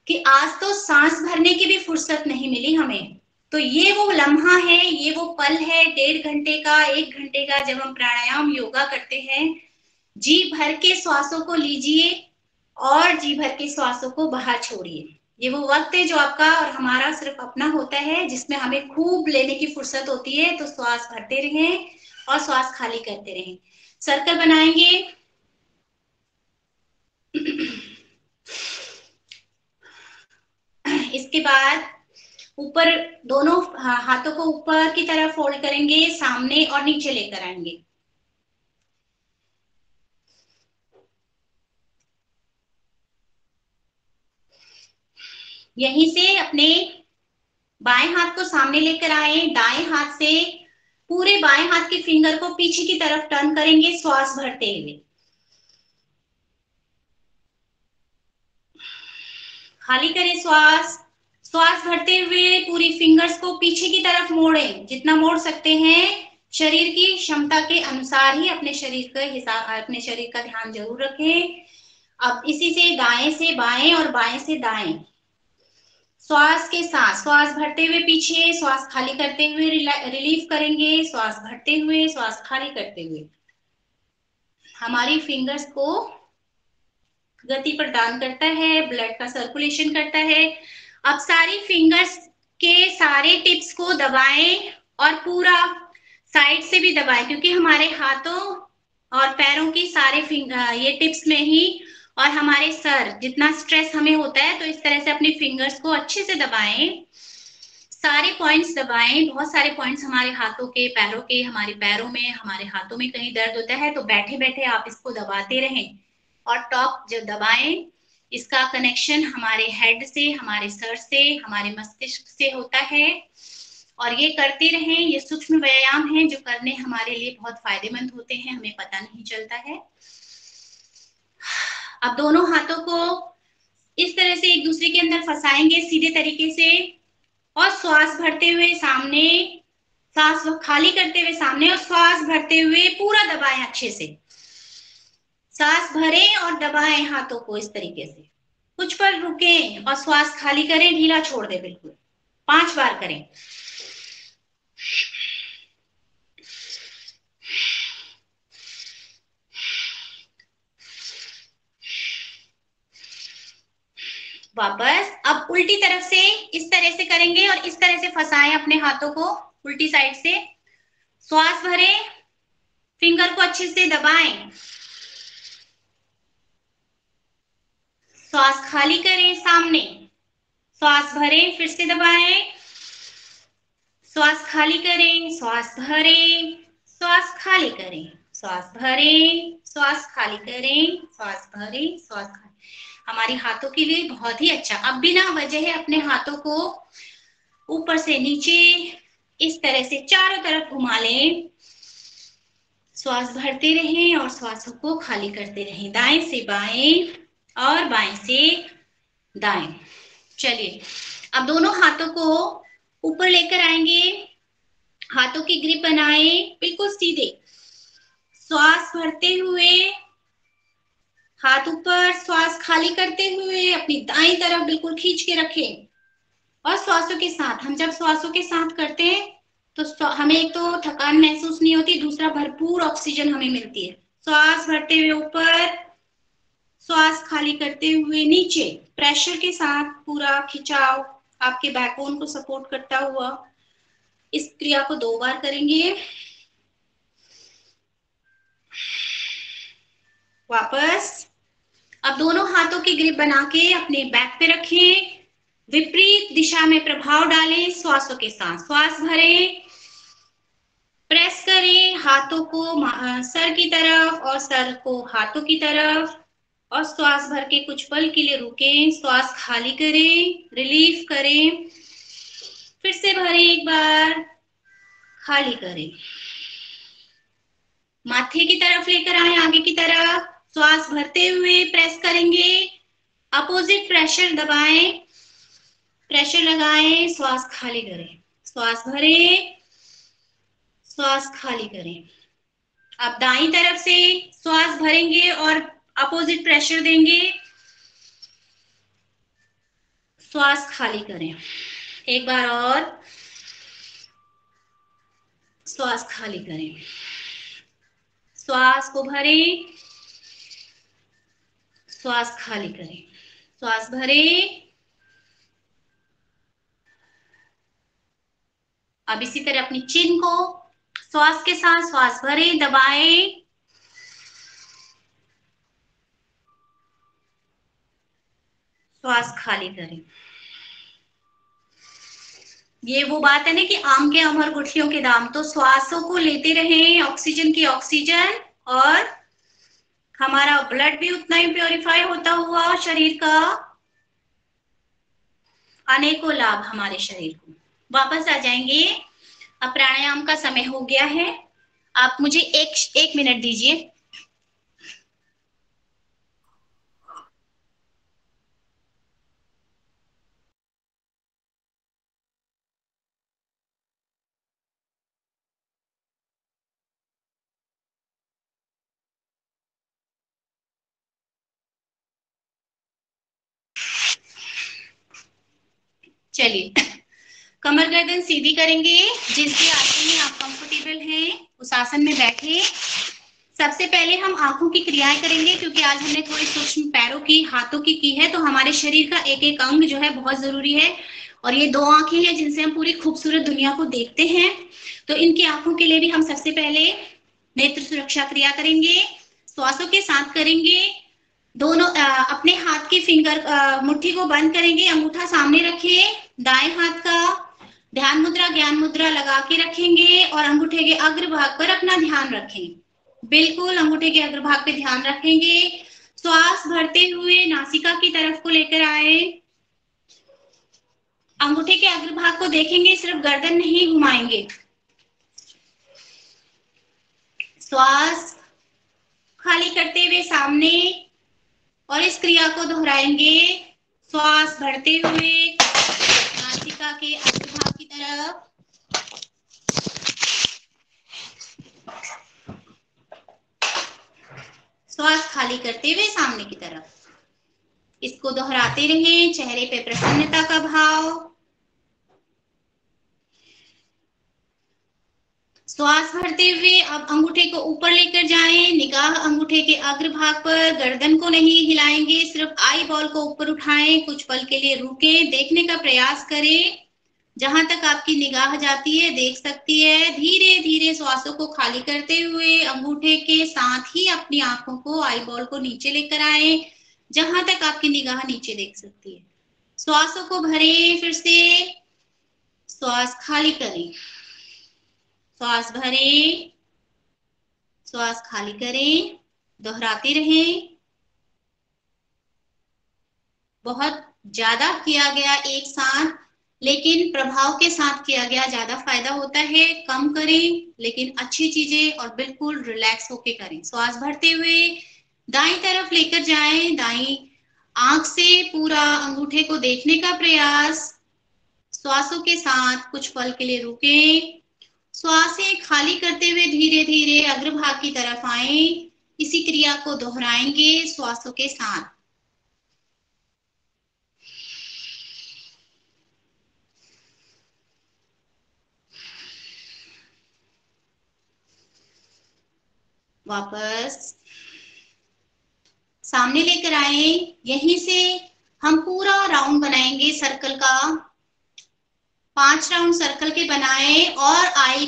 कि आज तो सांस भरने की भी फुर्सत नहीं मिली हमें, तो ये वो लम्हा है, ये वो पल है, 1.5 घंटे का, 1 घंटे का, जब हम प्राणायाम योगा करते हैं। जी भर के श्वासों को लीजिए और जी भर के श्वासों को बाहर छोड़िए। ये वो वक्त है जो आपका और हमारा सिर्फ अपना होता है, जिसमें हमें खूब लेने की फुर्सत होती है। तो श्वास भरते रहें और श्वास खाली करते रहें। सर्कल बनाएंगे। इसके बाद ऊपर दोनों हाथों को ऊपर की तरफ फोल्ड करेंगे, सामने और नीचे लेकर आएंगे। यहीं से अपने बाएं हाथ को सामने लेकर आए, दाएं हाथ से पूरे बाएं हाथ के फिंगर को पीछे की तरफ टर्न करेंगे श्वास भरते हुए। खाली करें श्वास। श्वास भरते हुए पूरी फिंगर्स को पीछे की तरफ मोड़ें, जितना मोड़ सकते हैं। शरीर की क्षमता के अनुसार ही अपने शरीर का हिसाब, अपने शरीर का ध्यान जरूर रखें। अब इसी से दाएं से बाएं और बाएं से दाएं, श्वास के साथ श्वास भरते हुए पीछे, श्वास खाली करते हुए रिलीफ करेंगे। श्वास भरते हुए, श्वास खाली करते हुए। हमारी फिंगर्स को गति प्रदान करता है, ब्लड का सर्कुलेशन करता है। अब सारी फिंगर्स के सारे टिप्स को दबाएं और पूरा साइड से भी दबाएं, क्योंकि हमारे हाथों और पैरों की सारे ये टिप्स में ही, और हमारे सर जितना स्ट्रेस हमें होता है, तो इस तरह से अपनी फिंगर्स को अच्छे से दबाएं। सारे पॉइंट्स दबाएं। बहुत सारे पॉइंट्स हमारे हाथों के, पैरों के, हमारे पैरों में, हमारे हाथों में कहीं दर्द होता है तो बैठे बैठे आप इसको दबाते रहें। और टॉप जब दबाएं, इसका कनेक्शन हमारे हेड से, हमारे सर से, हमारे मस्तिष्क से होता है। और ये करते रहें। ये सूक्ष्म व्यायाम है जो करने हमारे लिए बहुत फायदेमंद होते हैं, हमें पता नहीं चलता है। अब दोनों हाथों को इस तरह से एक दूसरे के अंदर फंसाएंगे सीधे तरीके से, और श्वास भरते हुए सामने, सांस खाली करते हुए सामने, और श्वास भरते हुए पूरा दबाएं अच्छे से। सांस भरें और दबाएं हाथों को इस तरीके से। कुछ पल रुकें और श्वास खाली करें, ढीला छोड़ दें बिल्कुल। 5 बार करें। वापस अब उल्टी तरफ से इस तरह से करेंगे और इस तरह से फंसाएं अपने हाथों को उल्टी साइड से। श्वास भरें, फिंगर को अच्छे से दबाएं, श्वास खाली करें सामने, श्वास भरें, फिर से दबाएं, श्वास खाली करें, श्वास भरें, श्वास खाली करें, श्वास भरें, श्वास खाली करें, श्वास भरें, श्वास खाली। हमारे हाथों के लिए बहुत ही अच्छा। अब बिना वजह अपने हाथों को ऊपर से नीचे, इस तरह से चारों तरफ घुमा लें। श्वास भरते रहें और श्वासों को खाली करते रहें, दाएं से बाएं और बाएं से दाएं। चलिए अब दोनों हाथों को ऊपर लेकर आएंगे, हाथों की ग्रिप बनाएं बिल्कुल सीधे। श्वास भरते हुए हाथ ऊपर, श्वास खाली करते हुए अपनी दाईं तरफ बिल्कुल खींच के रखें। और श्वासों के साथ, हम जब श्वासों के साथ करते हैं तो हमें एक तो थकान महसूस नहीं होती, दूसरा भरपूर ऑक्सीजन हमें मिलती है। श्वास भरते हुए ऊपर, श्वास खाली करते हुए नीचे, प्रेशर के साथ पूरा खिंचाव आपके बैकबोन को सपोर्ट करता हुआ। इस क्रिया को 2 बार करेंगे। वापस। अब दोनों हाथों की ग्रिप बना के अपने बैक पे रखें, विपरीत दिशा में प्रभाव डालें श्वासों के साथ। श्वास भरें, प्रेस करें हाथों को सर की तरफ और सर को हाथों की तरफ, और श्वास भर के कुछ पल के लिए रुकें, श्वास खाली करें, रिलीफ करें, फिर से भरें एक बार, खाली करें। माथे की तरफ लेकर आए, आगे की तरफ, श्वास भरते हुए प्रेस करेंगे, अपोजिट प्रेशर दबाएं, प्रेशर लगाएं, श्वास खाली करें, श्वास भरें, श्वास खाली करें। अब दाईं तरफ से श्वास भरेंगे और अपोजिट प्रेशर देंगे, श्वास खाली करें। एक बार और, श्वास खाली करें, श्वास को भरें, श्वास खाली करें, श्वास भरें। अब इसी तरह अपनी चिन को श्वास के साथ श्वास भरें, दबाएं, श्वास खाली करें। ये वो बात है ना कि आम के अमर गुठलियों के दाम, तो श्वासों को लेते रहें, ऑक्सीजन की ऑक्सीजन, और हमारा ब्लड भी उतना ही प्योरीफाई होता हुआ शरीर का अनेकों लाभ हमारे शरीर को। वापस आ जाएंगे। अब प्राणायाम का समय हो गया है, आप मुझे एक मिनट दीजिए। चलिए कमर गर्दन सीधी करेंगे, जिस भी आसन में आप कंफर्टेबल हैं उस आसन में बैठे। सबसे पहले हम आंखों की क्रियाएं करेंगे, क्योंकि आज हमने थोड़ी सूक्ष्म पैरों की, हाथों की है, तो हमारे शरीर का एक एक अंग जो है बहुत जरूरी है। और ये 2 आंखें हैं जिनसे हम पूरी खूबसूरत दुनिया को देखते हैं, तो इनकी आंखों के लिए भी हम सबसे पहले नेत्र सुरक्षा क्रिया करेंगे। श्वासों के साथ करेंगे। दोनों अपने हाथ की फिंगर मुट्ठी को बंद करेंगे, अंगूठा सामने रखे, दाएं हाथ का ध्यान मुद्रा ज्ञान मुद्रा लगा के रखेंगे, और अंगूठे के अग्रभाग पर अपना ध्यान रखें। बिल्कुल अंगूठे के अग्रभाग पे ध्यान रखेंगे। श्वास भरते हुए नासिका की तरफ को लेकर आए, अंगूठे के अग्रभाग को देखेंगे, सिर्फ गर्दन नहीं घुमाएंगे। श्वास खाली करते हुए सामने, और इस क्रिया को दोहराएंगे। श्वास भरते हुए नासिका के अग्रभाग की तरफ, श्वास खाली करते हुए सामने की तरफ। इसको दोहराते रहें, चेहरे पे प्रसन्नता का भाव। श्वास भरते हुए अब अंगूठे को ऊपर लेकर जाएं, निगाह अंगूठे के अग्रभाग पर, गर्दन को नहीं हिलाएंगे, सिर्फ आई बॉल को ऊपर उठाएं, कुछ पल के लिए रुकें, देखने का प्रयास करें। जहां तक आपकी निगाह जाती है देख सकती है। धीरे धीरे श्वासों को खाली करते हुए अंगूठे के साथ ही अपनी आंखों को, आई बॉल को नीचे लेकर आए, जहां तक आपकी निगाह नीचे देख सकती है। श्वासों को भरें, फिर से श्वास खाली करें, श्वास भरें, श्वास खाली करें, दोहराते रहें। बहुत ज्यादा किया गया एक साथ लेकिन प्रभाव के साथ किया गया ज्यादा फायदा होता है। कम करें लेकिन अच्छी चीजें और बिल्कुल रिलैक्स होके करें। श्वास भरते हुए दाईं तरफ लेकर जाएं, दाईं आंख से पूरा अंगूठे को देखने का प्रयास। श्वासों के साथ कुछ पल के लिए रुकें। श्वासें खाली करते हुए धीरे धीरे अग्रभाग की तरफ आए। इसी क्रिया को दोहराएंगे श्वासों के साथ। वापस सामने लेकर आए। यहीं से हम पूरा राउंड बनाएंगे सर्कल का। 5 राउंड सर्कल के बनाए और आई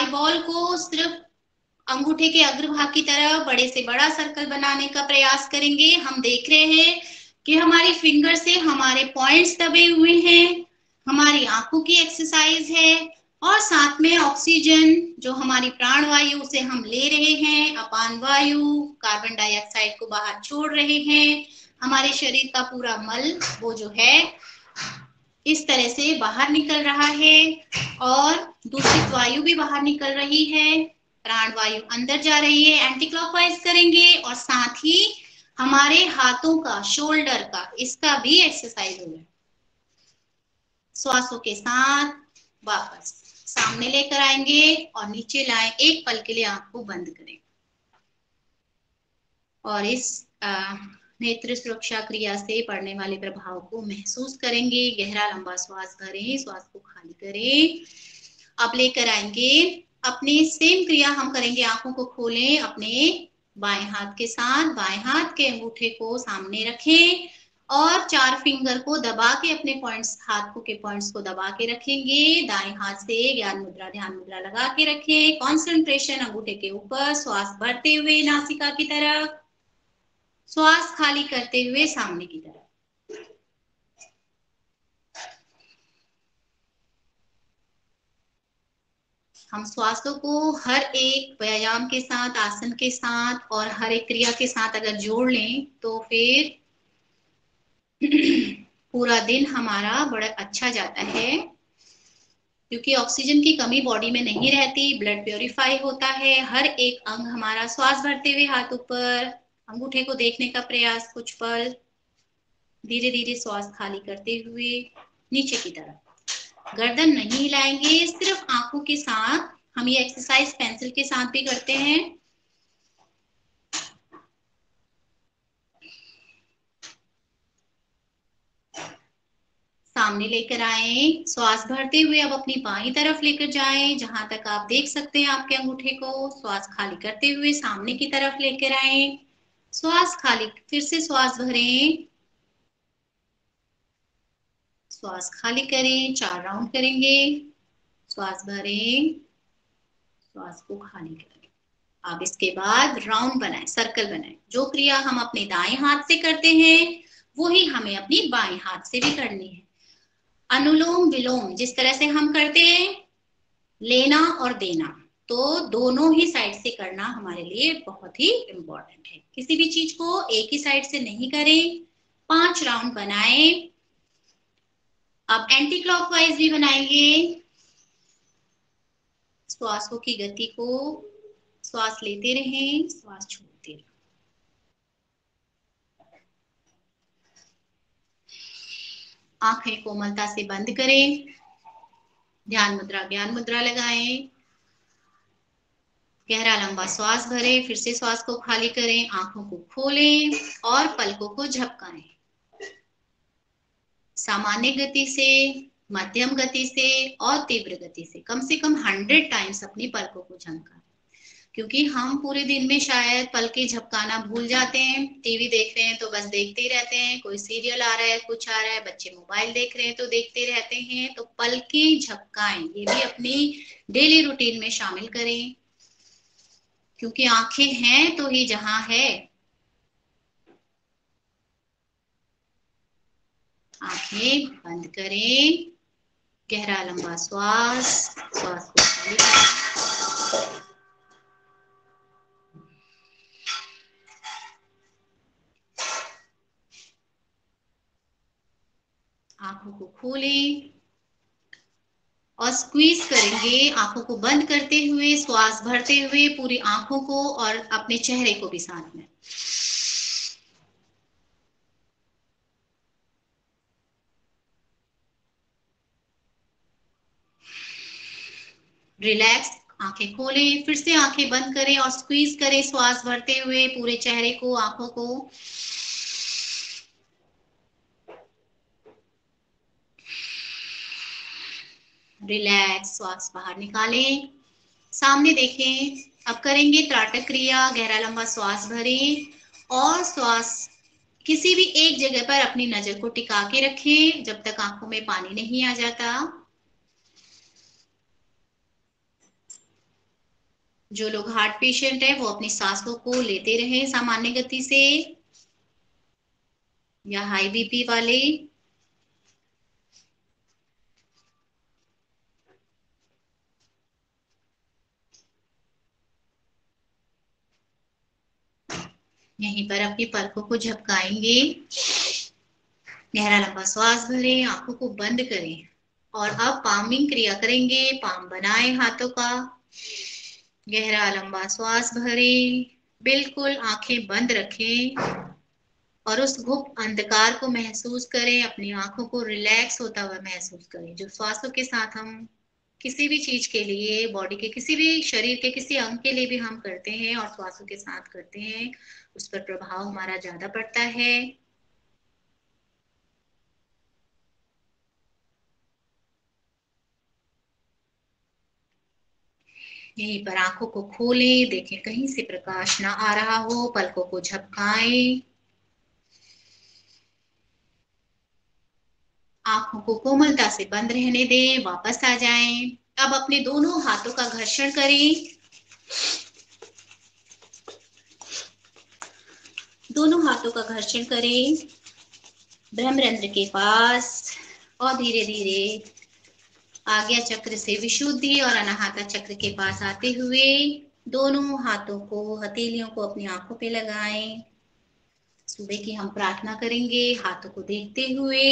बॉल को सिर्फ अंगूठे के अग्रभाग की तरफ बड़े से बड़ा सर्कल बनाने का प्रयास करेंगे। हम देख रहे हैं कि हमारी फिंगर से हमारे पॉइंट्स दबे हुए हैं। हमारी आंखों की एक्सरसाइज है और साथ में ऑक्सीजन जो हमारी प्राण वायु उसे हम ले रहे हैं, अपान वायु कार्बन डाइऑक्साइड को बाहर छोड़ रहे हैं। हमारे शरीर का पूरा मल वो जो है इस तरह से बाहर निकल रहा है और दूषित वायु भी बाहर निकल रही है। प्राण वायु अंदर जा रही है। एंटी क्लॉकवाइज करेंगे और साथ ही हमारे हाथों का, शोल्डर का, इसका भी एक्सरसाइज होगा। श्वासों के साथ वापस सामने लेकर आएंगे और नीचे लाएं। एक पल के लिए आंख को बंद करें और इस नेत्र सुरक्षा क्रिया से पड़ने वाले प्रभाव को महसूस करेंगे। गहरा लंबा श्वास भरें, श्वास को खाली करें। अब लेकर आएंगे अपनी सेम क्रिया हम करेंगे। आंखों को खोलें अपने बाएं हाथ के साथ। बाएं हाथ के अंगूठे को सामने रखें और 4 फिंगर को दबा के अपने पॉइंट्स, हाथों के पॉइंट्स को दबा के रखेंगे। दाएं हाथ से ज्ञान मुद्रा, ध्यान मुद्रा लगा के रखें। कॉन्सेंट्रेशन अंगूठे के ऊपर। श्वास भरते हुए नासिका की तरफ, श्वास खाली करते हुए सामने की तरफ। हम श्वासों को हर एक व्यायाम के साथ, आसन के साथ और हर एक क्रिया के साथ अगर जोड़ लें तो फिर पूरा दिन हमारा बड़ा अच्छा जाता है, क्योंकि ऑक्सीजन की कमी बॉडी में नहीं रहती। ब्लड प्योरीफाई होता है। हर एक अंग हमारा। श्वास भरते हुए हाथ ऊपर, अंगूठे को देखने का प्रयास कुछ पल। धीरे धीरे श्वास खाली करते हुए नीचे की तरफ। गर्दन नहीं हिलाएंगे, सिर्फ आंखों के साथ। हम ये एक्सरसाइज पेंसिल के साथ भी करते हैं। सामने लेकर आए। श्वास भरते हुए अब अपनी बाईं तरफ लेकर जाएं, जहां तक आप देख सकते हैं आपके अंगूठे को। श्वास खाली करते हुए सामने की तरफ लेकर आए। श्वास खाली, फिर से श्वास भरें, श्वास खाली करें। 4 राउंड करेंगे। श्वास भरें, श्वास को खाली करें। अब इसके बाद राउंड बनाएं, सर्कल बनाएं। जो क्रिया हम अपने दाएं हाथ से करते हैं वही हमें अपनी बाएं हाथ से भी करनी है। अनुलोम विलोम जिस तरह से हम करते हैं, लेना और देना, तो दोनों ही साइड से करना हमारे लिए बहुत ही इंपॉर्टेंट है। किसी भी चीज को एक ही साइड से नहीं करें। 5 राउंड बनाएं। अब एंटी क्लॉकवाइज भी बनाएंगे। श्वासों की गति को, श्वास लेते रहें, श्वास छोड़ते रहें। आंखें कोमलता से बंद करें। ध्यान मुद्रा, ज्ञान मुद्रा लगाएं। गहरा लंबा श्वास भरें, फिर से श्वास को खाली करें। आंखों को खोलें और पलकों को झपकाएं। सामान्य गति से, मध्यम गति से और तीव्र गति से कम 100 टाइम्स अपनी पलकों को झपकाएं। क्योंकि हम पूरे दिन में शायद पलके झपकाना भूल जाते हैं। टीवी देख रहे हैं तो बस देखते ही रहते हैं, कोई सीरियल आ रहा है, कुछ आ रहा है, बच्चे मोबाइल देख रहे हैं तो देखते रहते हैं। तो पलके झपकाएं, ये भी अपनी डेली रूटीन में शामिल करें, क्योंकि आंखें हैं तो ही जहां है। आंखें बंद करें। गहरा लंबा श्वास, श्वास को खाली करें। आंखों को खोलें। और स्क्वीज करेंगे आंखों को बंद करते हुए, श्वास भरते हुए पूरी आंखों को और अपने चेहरे को भी साथ में। रिलैक्स, आंखें खोलें, फिर से आंखें बंद करें और स्क्वीज करें श्वास भरते हुए पूरे चेहरे को, आंखों को। रिलैक्स, श्वास बाहर निकालें, सामने देखें। अब करेंगे त्राटक क्रिया। गहरा लंबा श्वास भरें और श्वास किसी भी एक जगह पर अपनी नजर को टिका के रखें जब तक आंखों में पानी नहीं आ जाता। जो लोग हार्ट पेशेंट है वो अपनी सांसों को लेते रहें सामान्य गति से, या हाई बीपी वाले। यहीं पर अपनी पलकों को झपकाएंगे। गहरा लंबा श्वास भरें, आंखों को बंद करें और अब पामिंग क्रिया करेंगे। पाम बनाएं हाथों का। गहरा लंबा श्वास भरें, बिल्कुल आंखें बंद रखें और उस गुप्त अंधकार को महसूस करें। अपनी आंखों को रिलैक्स होता हुआ महसूस करें, जो श्वासों के साथ हम किसी भी चीज के लिए, बॉडी के किसी भी शरीर के किसी अंग के लिए भी हम करते हैं और श्वासों के साथ करते हैं, उस पर प्रभाव हमारा ज्यादा पड़ता है। यहीं पर आंखों को खोलें, देखें कहीं से प्रकाश ना आ रहा हो, पलकों को झपकाएं, आंखों को कोमलता से बंद रहने दें, वापस आ जाएं। अब अपने दोनों हाथों का घर्षण करें, दोनों हाथों का घर्षण करें ब्रह्मरंध्र के पास और धीरे धीरे आज्ञा चक्र से विशुद्धि और अनाहता चक्र के पास आते हुए दोनों हाथों को, हथेलियों को अपनी आंखों पे लगाएं। सुबह की हम प्रार्थना करेंगे हाथों को देखते हुए।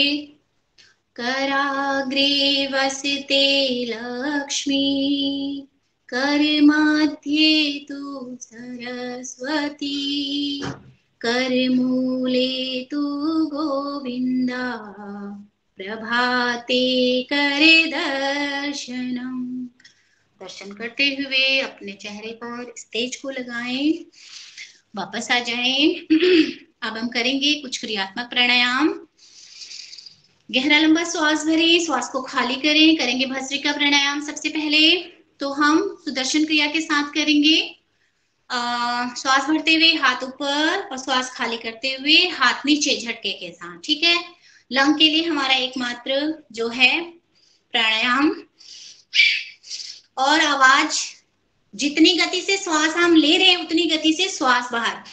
कराग्रे वसते लक्ष्मी, करमध्ये तु सरस्वती, करमूले तु गोविंदा, प्रभाते करे दर्शनम। दर्शन करते हुए अपने चेहरे पर इस तेज को लगाएं, वापस आ जाएं। अब हम करेंगे कुछ क्रियात्मक प्राणायाम। गहरा लंबा श्वास भरें, श्वास को खाली करें, करेंगे भस्त्रिका प्राणायाम। सबसे पहले तो हम सुदर्शन क्रिया के साथ करेंगे। श्वास भरते हुए हाथ ऊपर और श्वास खाली करते हुए हाथ नीचे झटके के साथ, ठीक है। लंग के लिए हमारा एकमात्र जो है प्राणायाम, और आवाज जितनी गति से श्वास हम ले रहे हैं उतनी गति से श्वास बाहर।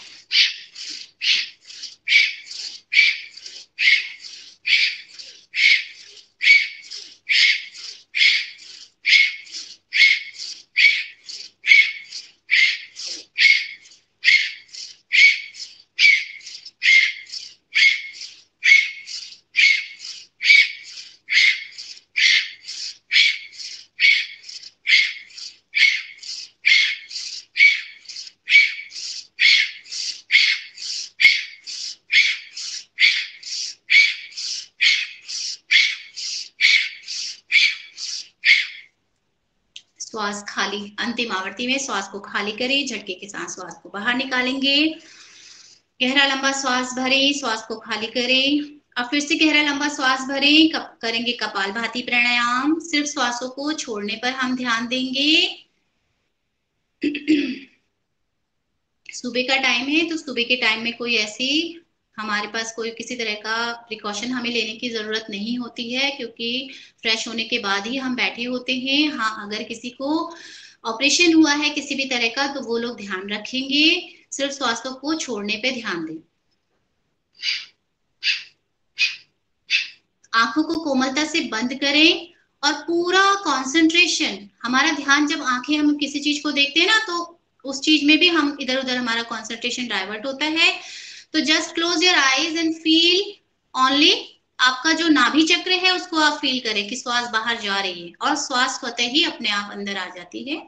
श्वास खाली, अंतिम आवर्ती में श्वास को खाली करें, झटके के साथ श्वास को बाहर निकालेंगे। गहरा लंबा श्वास भरें, श्वास को खाली करें। अब फिर से गहरा लंबा श्वास भरें, करेंगे कपालभाति प्राणायाम। सिर्फ श्वासों को छोड़ने पर हम ध्यान देंगे। सुबह का टाइम है तो सुबह के टाइम में कोई ऐसी हमारे पास कोई किसी तरह का प्रिकॉशन हमें लेने की जरूरत नहीं होती है, क्योंकि फ्रेश होने के बाद ही हम बैठे होते हैं। हाँ, अगर किसी को ऑपरेशन हुआ है किसी भी तरह का तो वो लोग ध्यान रखेंगे, सिर्फ श्वासों को छोड़ने पे ध्यान दें। आंखों को कोमलता से बंद करें और पूरा कंसंट्रेशन, हमारा ध्यान, जब आंखें हम किसी चीज को देखते हैं ना तो उस चीज में भी हम इधर उधर हमारा कंसंट्रेशन डाइवर्ट होता है। तो just close your eyes and feel only आपका जो नाभि चक्र है उसको आप फील करें कि श्वास बाहर जा रही है और श्वास स्वतः ही अपने आप अंदर आ जाती है।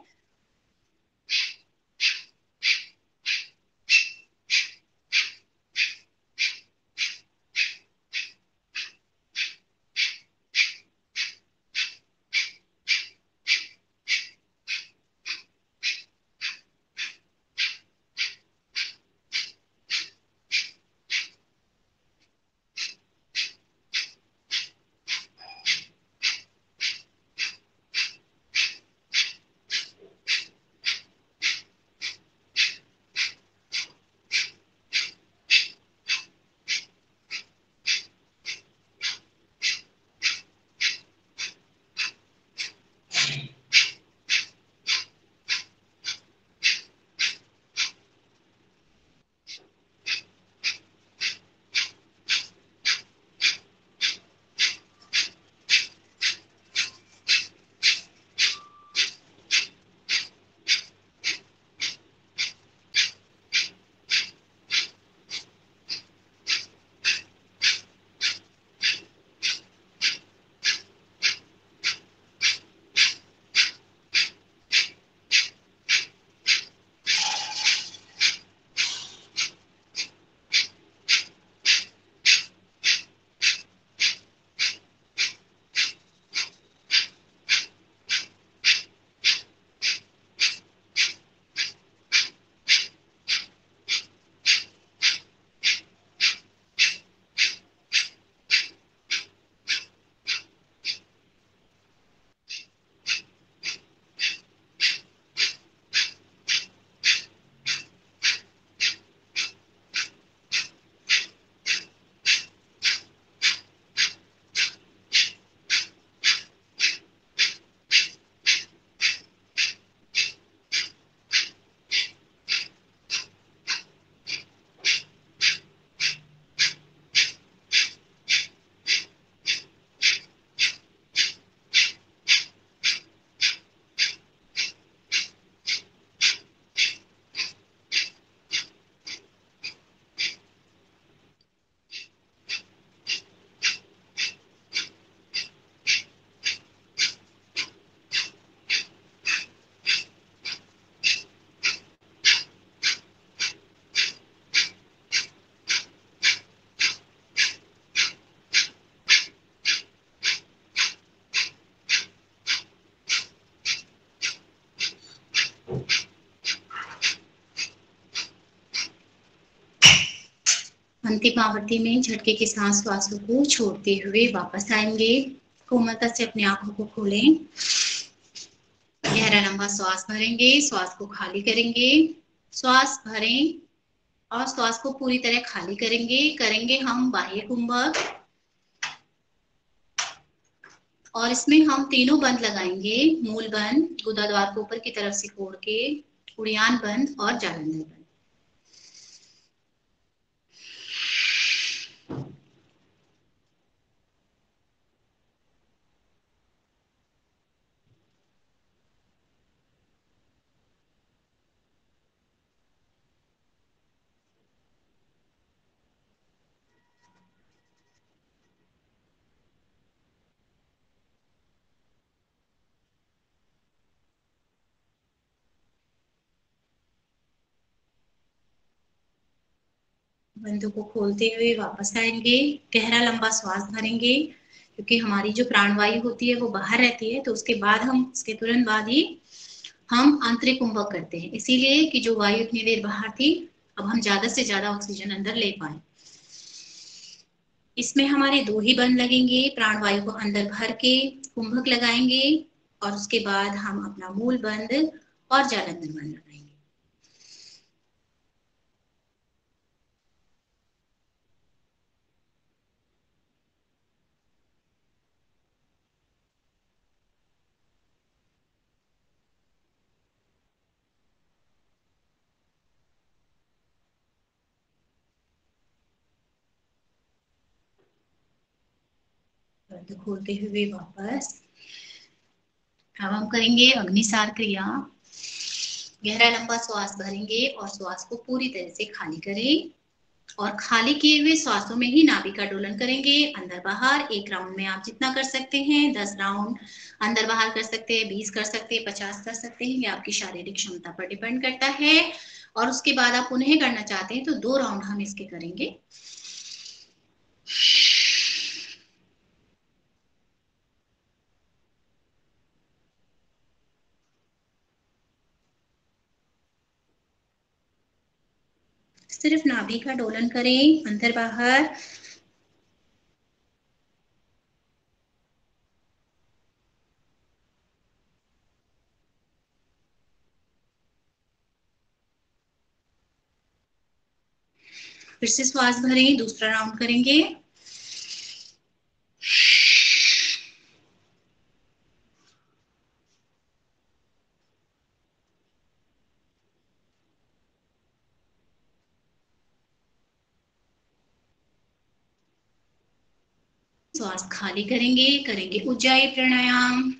अंतिम आवृत्ति में झटके के साथ श्वासों को छोड़ते हुए वापस आएंगे। कोमलता से अपनी आंखों को खोलें। गहरा लंबा श्वास भरेंगे, श्वास को खाली करेंगे। श्वास भरें और श्वास को पूरी तरह खाली करेंगे हम बाह्य कुंभक। और इसमें हम तीनों बंद लगाएंगे, मूल बंद, गुदा द्वार को ऊपर की तरफ से खोल के, उड़ियान बंद और जालंधर बंद। बंदों को खोलते हुए वापस आएंगे। गहरा लंबा श्वास भरेंगे, क्योंकि हमारी जो प्राणवायु होती है वो बाहर रहती है, तो उसके बाद हम उसके तुरंत बाद ही हम आंतरिक कुंभक करते हैं, इसीलिए कि जो वायु इतनी देर बाहर थी, अब हम ज्यादा से ज्यादा ऑक्सीजन अंदर ले पाए। इसमें हमारे दो ही बंद लगेंगे, प्राणवायु को अंदर भर के कुंभक लगाएंगे और उसके बाद हम अपना मूल बंद और जालंधर बंद लगाएंगे। बंद खोलते हुए वापस। अब हम करेंगे अग्निसार क्रिया। गहरा लंबा श्वास भरेंगे और श्वास को पूरी तरह से खाली करें और खाली किए हुए श्वासों में ही नाभि का डोलन करेंगे, अंदर बाहर। एक राउंड में आप जितना कर सकते हैं, 10 राउंड अंदर बाहर कर सकते हैं, 20 कर सकते हैं, 50 कर सकते हैं, ये आपकी शारीरिक क्षमता पर डिपेंड करता है। और उसके बाद आप उन्हें करना चाहते हैं तो 2 राउंड हम इसके करेंगे। सिर्फ नाभि का डोलन करें, अंदर बाहर। फिर से श्वास भरें, दूसरा राउंड करेंगे। श्वास खाली करेंगे, करेंगे उज्जाई प्राणायाम।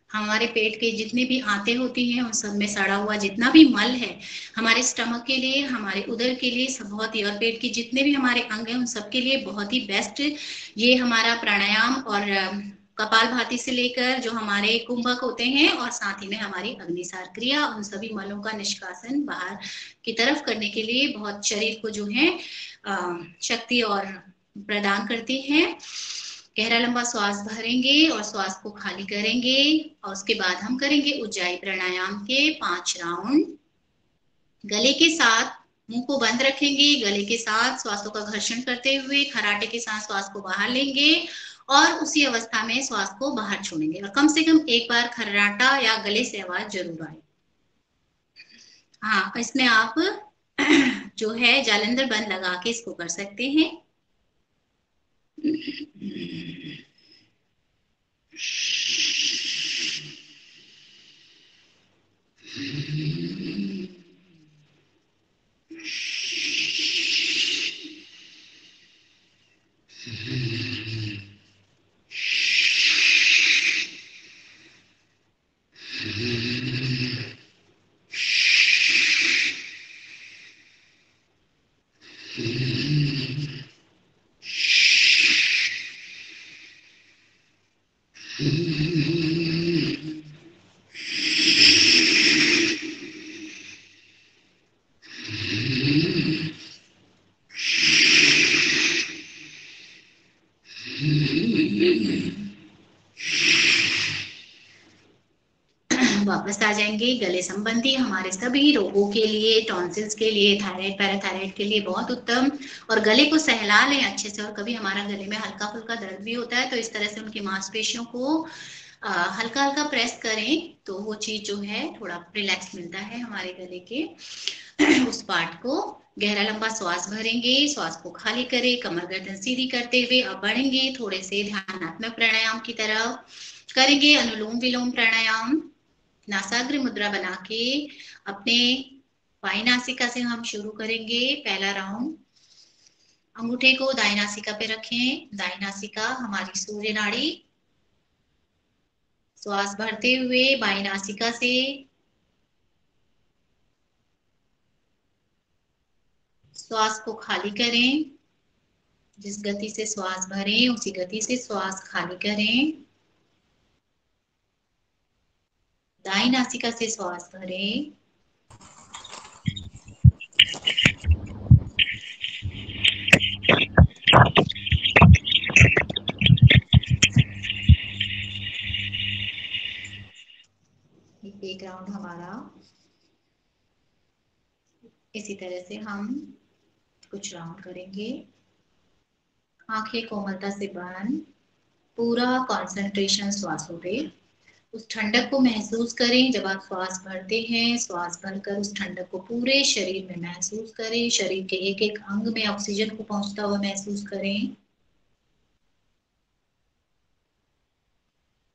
हमारे पेट के जितने भी आंतें होती हैं उन सब में सड़ा हुआ जितना भी मल है, हमारे स्टमक के लिए, हमारे उदर के लिए सब बहुत ही, और पेट के जितने भी हमारे अंग हैं उन सब के लिए बहुत ही बेस्ट ये हमारा प्राणायाम। और कपालभाति से लेकर जो हमारे कुंभक होते हैं और साथ ही में हमारी अग्निसार क्रिया, उन सभी मलों का निष्कासन बाहर की तरफ करने के लिए बहुत शरीर को जो है शक्ति और प्रदान करती है। गहरा लंबा श्वास भरेंगे और श्वास को खाली करेंगे, और उसके बाद हम करेंगे उज्जाई प्राणायाम के 5 राउंड। गले के साथ मुंह को बंद रखेंगे, गले के साथ श्वासों का घर्षण करते हुए खराटे के साथ श्वास को बाहर लेंगे और उसी अवस्था में श्वास को बाहर छोड़ेंगे, और कम से कम एक बार खर्राटा या गले से आवाज जरूर आए। हाँ, इसमें आप जो है जालंधर बंद लगा के इसको कर सकते हैं। वापस आ जाएंगे। गले संबंधी हमारे सभी रोगों के लिए, टॉन्सिल्स के लिए, थायराइड पैराथायराइड के लिए बहुत उत्तम। और गले को सहला लें अच्छे से, और कभी हमारा गले में हल्का फुल्का दर्द भी होता है तो इस तरह से उनकी मांसपेशियों को हल्का हल्का प्रेस करें तो वो चीज जो है थोड़ा रिलैक्स मिलता है हमारे गले के उस पार्ट को। गहरा लंबा श्वास भरेंगे, श्वास को खाली करें, कमर गर्दन सीधी करते हुए अब बढ़ेंगे थोड़े से ध्यानात्मक प्राणायाम की तरफ। करेंगे अनुलोम विलोम प्राणायाम। नासाग्र मुद्रा बना के अपने बाई नासिका से हम शुरू करेंगे पहला राउंड। अंगूठे को दाई नासिका पे रखें, दाई नासिका हमारी सूर्य नाड़ी। श्वास भरते हुए बाई नासिका से श्वास को खाली करें, जिस गति से श्वास भरें उसी गति से श्वास खाली करें। दाई नासिका से श्वास भरें, एक राउंड हमारा इसी तरह से हम कुछ राउंड करेंगे। आंखें कोमलता से बंद, पूरा कंसंट्रेशन श्वासों पे। उस ठंडक को महसूस करें जब आप श्वास भरते हैं, श्वास भरकर उस ठंडक को पूरे शरीर में महसूस करें। शरीर के एक एक अंग में ऑक्सीजन को पहुंचता हुआ महसूस करें।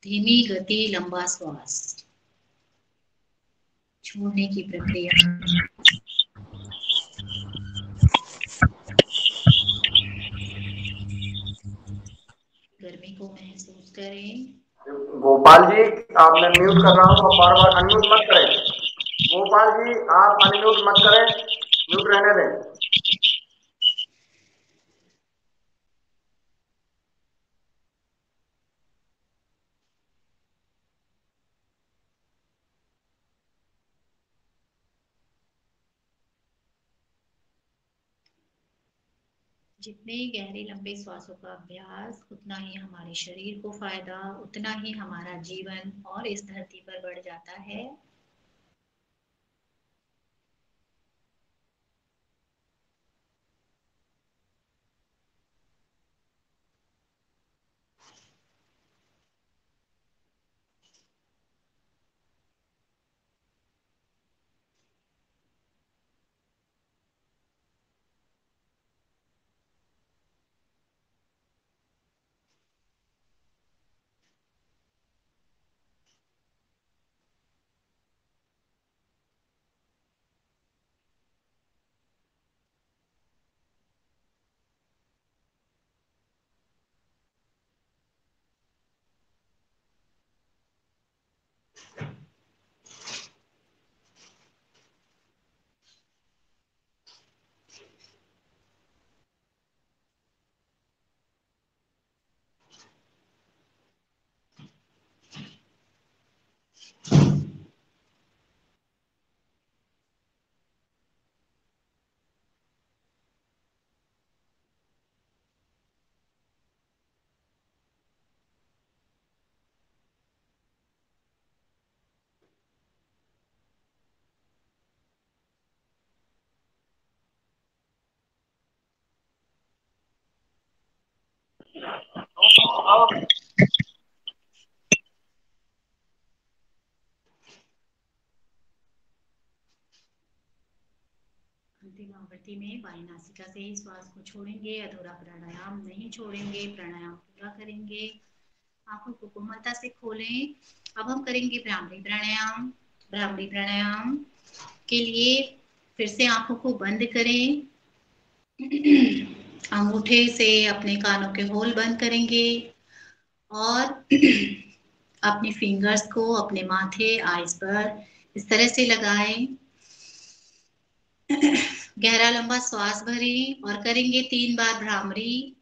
धीमी गति, लंबा श्वास छोड़ने की प्रक्रिया। गर्मी को महसूस करें। गोपाल जी, आप मैं म्यूट कर रहा हूँ, आप बार बार अनम्यूट मत करें। गोपाल जी, आप अनम्यूट मत करें, म्यूट रहने दें। जितने गहरे लंबे श्वासों का अभ्यास, उतना ही हमारे शरीर को फायदा, उतना ही हमारा जीवन और इस धरती पर बढ़ जाता है। अंतिम आवृत्ति में बाई नासिका से ही श्वास को छोड़ेंगे, अधूरा प्राणायाम नहीं छोड़ेंगे, प्राणायाम पूरा करेंगे। आंखों को कोमलता से खोलें। अब हम करेंगे भ्रामरी प्राणायाम। भ्रामरी प्राणायाम के लिए फिर से आंखों को बंद करें। अंगूठे से अपने कानों के होल बंद करेंगे और अपने फिंगर्स को अपने माथे, आईज पर इस तरह से लगाएं। गहरा लंबा श्वास भरें और करेंगे 3 बार भ्रामरी।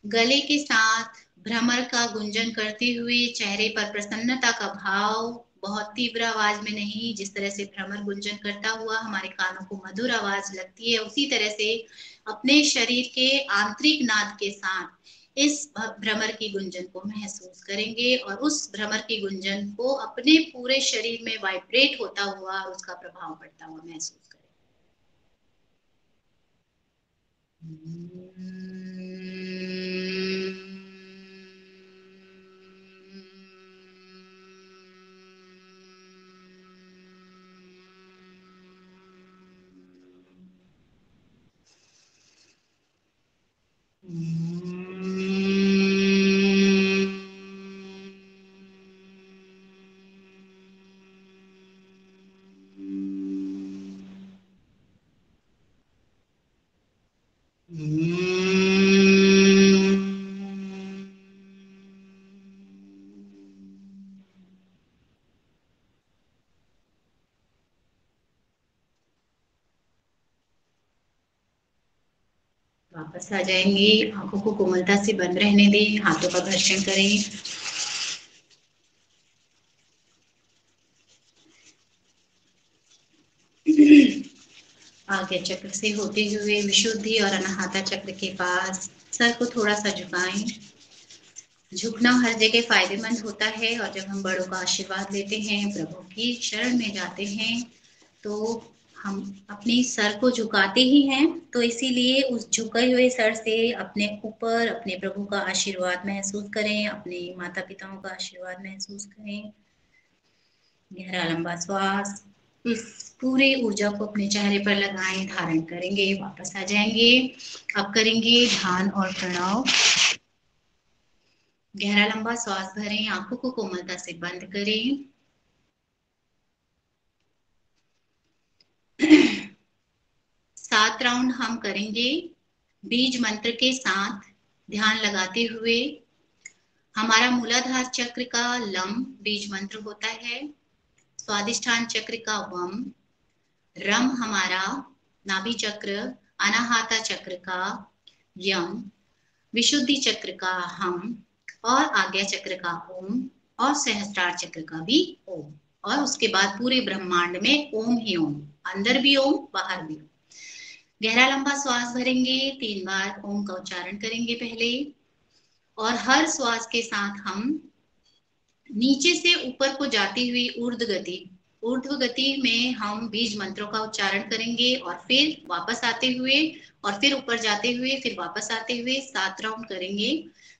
गले के साथ भ्रमर का गुंजन करते हुए चेहरे पर प्रसन्नता का भाव, बहुत तीव्र आवाज में नहीं, जिस तरह से भ्रमर गुंजन करता हुआ हमारे कानों को मधुर आवाज लगती है, उसी तरह से अपने शरीर के आंतरिक नाद के साथ इस भ्रमर की गुंजन को महसूस करेंगे और उस भ्रमर की गुंजन को अपने पूरे शरीर में वाइब्रेट होता हुआ, उसका प्रभाव पड़ता हुआ महसूस करें। वापस आ जाएंगे। आंखों को कोमलता से बंद रहने दें, हाथों का घर्षण करें। आज्ञा चक्र से होते हुए विशुद्धि और अनाहता चक्र के पास सर को थोड़ा सा झुकाएं। झुकना हर जगह फायदेमंद होता है और जब हम बड़ों का आशीर्वाद लेते हैं, प्रभु की शरण में जाते हैं, तो हम अपने सर को झुकाते ही हैं। तो इसीलिए उस झुके हुए सर से अपने ऊपर अपने प्रभु का आशीर्वाद महसूस करें, अपने माता पिताओं का आशीर्वाद महसूस करें। गहरा लंबा श्वास, इस पूरे ऊर्जा को अपने चेहरे पर लगाएं, धारण करेंगे, वापस आ जाएंगे। अब करेंगे ध्यान और प्रणव। गहरा लंबा श्वास भरें, आंखों को कोमलता से बंद करें। 7 राउंड हम करेंगे बीज मंत्र के साथ, ध्यान लगाते हुए। हमारा मूलाधार चक्र का लम बीज मंत्र होता है, स्वादिष्ठान चक्र का वम, रम हमारा नाभि चक्र, अनाहता चक्र का यम, विशुद्धि चक्र का हम और आज्ञा चक्र का ओम और सहस्त्रार चक्र का भी ओम। और उसके बाद पूरे ब्रह्मांड में ओम ही ओम, अंदर भी ओम, बाहर भी ओम। गहरा लंबा श्वास भरेंगे, 3 बार ओम का उच्चारण करेंगे पहले, और हर श्वास के साथ हम नीचे से ऊपर को जाती हुई ऊर्ध्व गति में हम बीज मंत्रों का उच्चारण करेंगे, और फिर वापस आते हुए, और फिर ऊपर जाते हुए, फिर वापस आते हुए 7 राउंड करेंगे।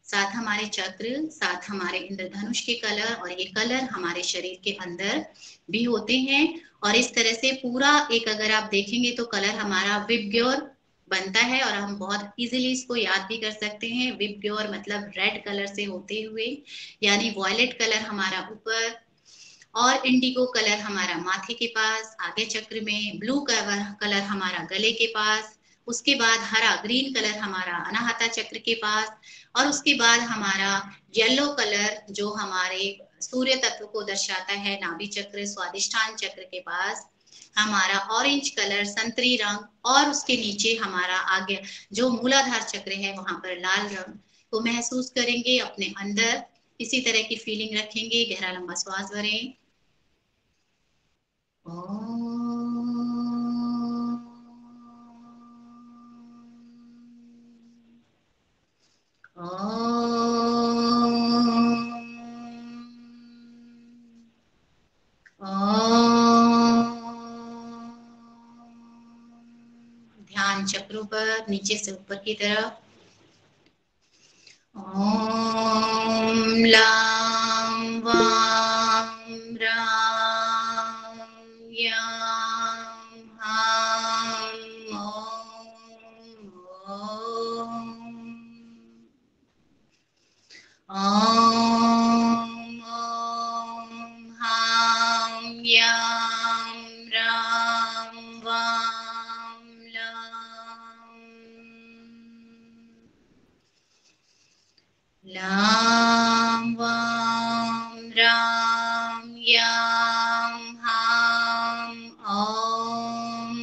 7 हमारे चक्र, 7 हमारे इंद्रधनुष के कलर, और ये कलर हमारे शरीर के अंदर भी होते हैं। और इस तरह से पूरा एक अगर आप देखेंगे तो कलर हमारा विबग्योर बनता है, और हम बहुत इजीली इसको याद भी कर सकते हैं। विबग्योर मतलब रेड कलर से होते हुए, यानी वॉयलेट कलर हमारा ऊपर, और इंडिगो कलर हमारा माथे के पास आगे चक्र में, ब्लू कलर हमारा गले के पास, उसके बाद हरा ग्रीन कलर हमारा अनाहता चक्र के पास, और उसके बाद हमारा येलो कलर जो हमारे सूर्य तत्व को दर्शाता है नाभि चक्र स्वादिष्ठान चक्र के पास, हमारा ऑरेंज कलर संतरी रंग, और उसके नीचे हमारा आगे जो मूलाधार चक्र है वहां पर लाल रंग को महसूस करेंगे अपने अंदर। इसी तरह की फीलिंग रखेंगे। गहरा लंबा श्वास भरें। ध्यान चक्रों पर नीचे से ऊपर की तरफ। ओम लाम वाम राम याम हाम ओम ओम ओम हाम याम राम वाम लाम वाम राम याम हाम ओम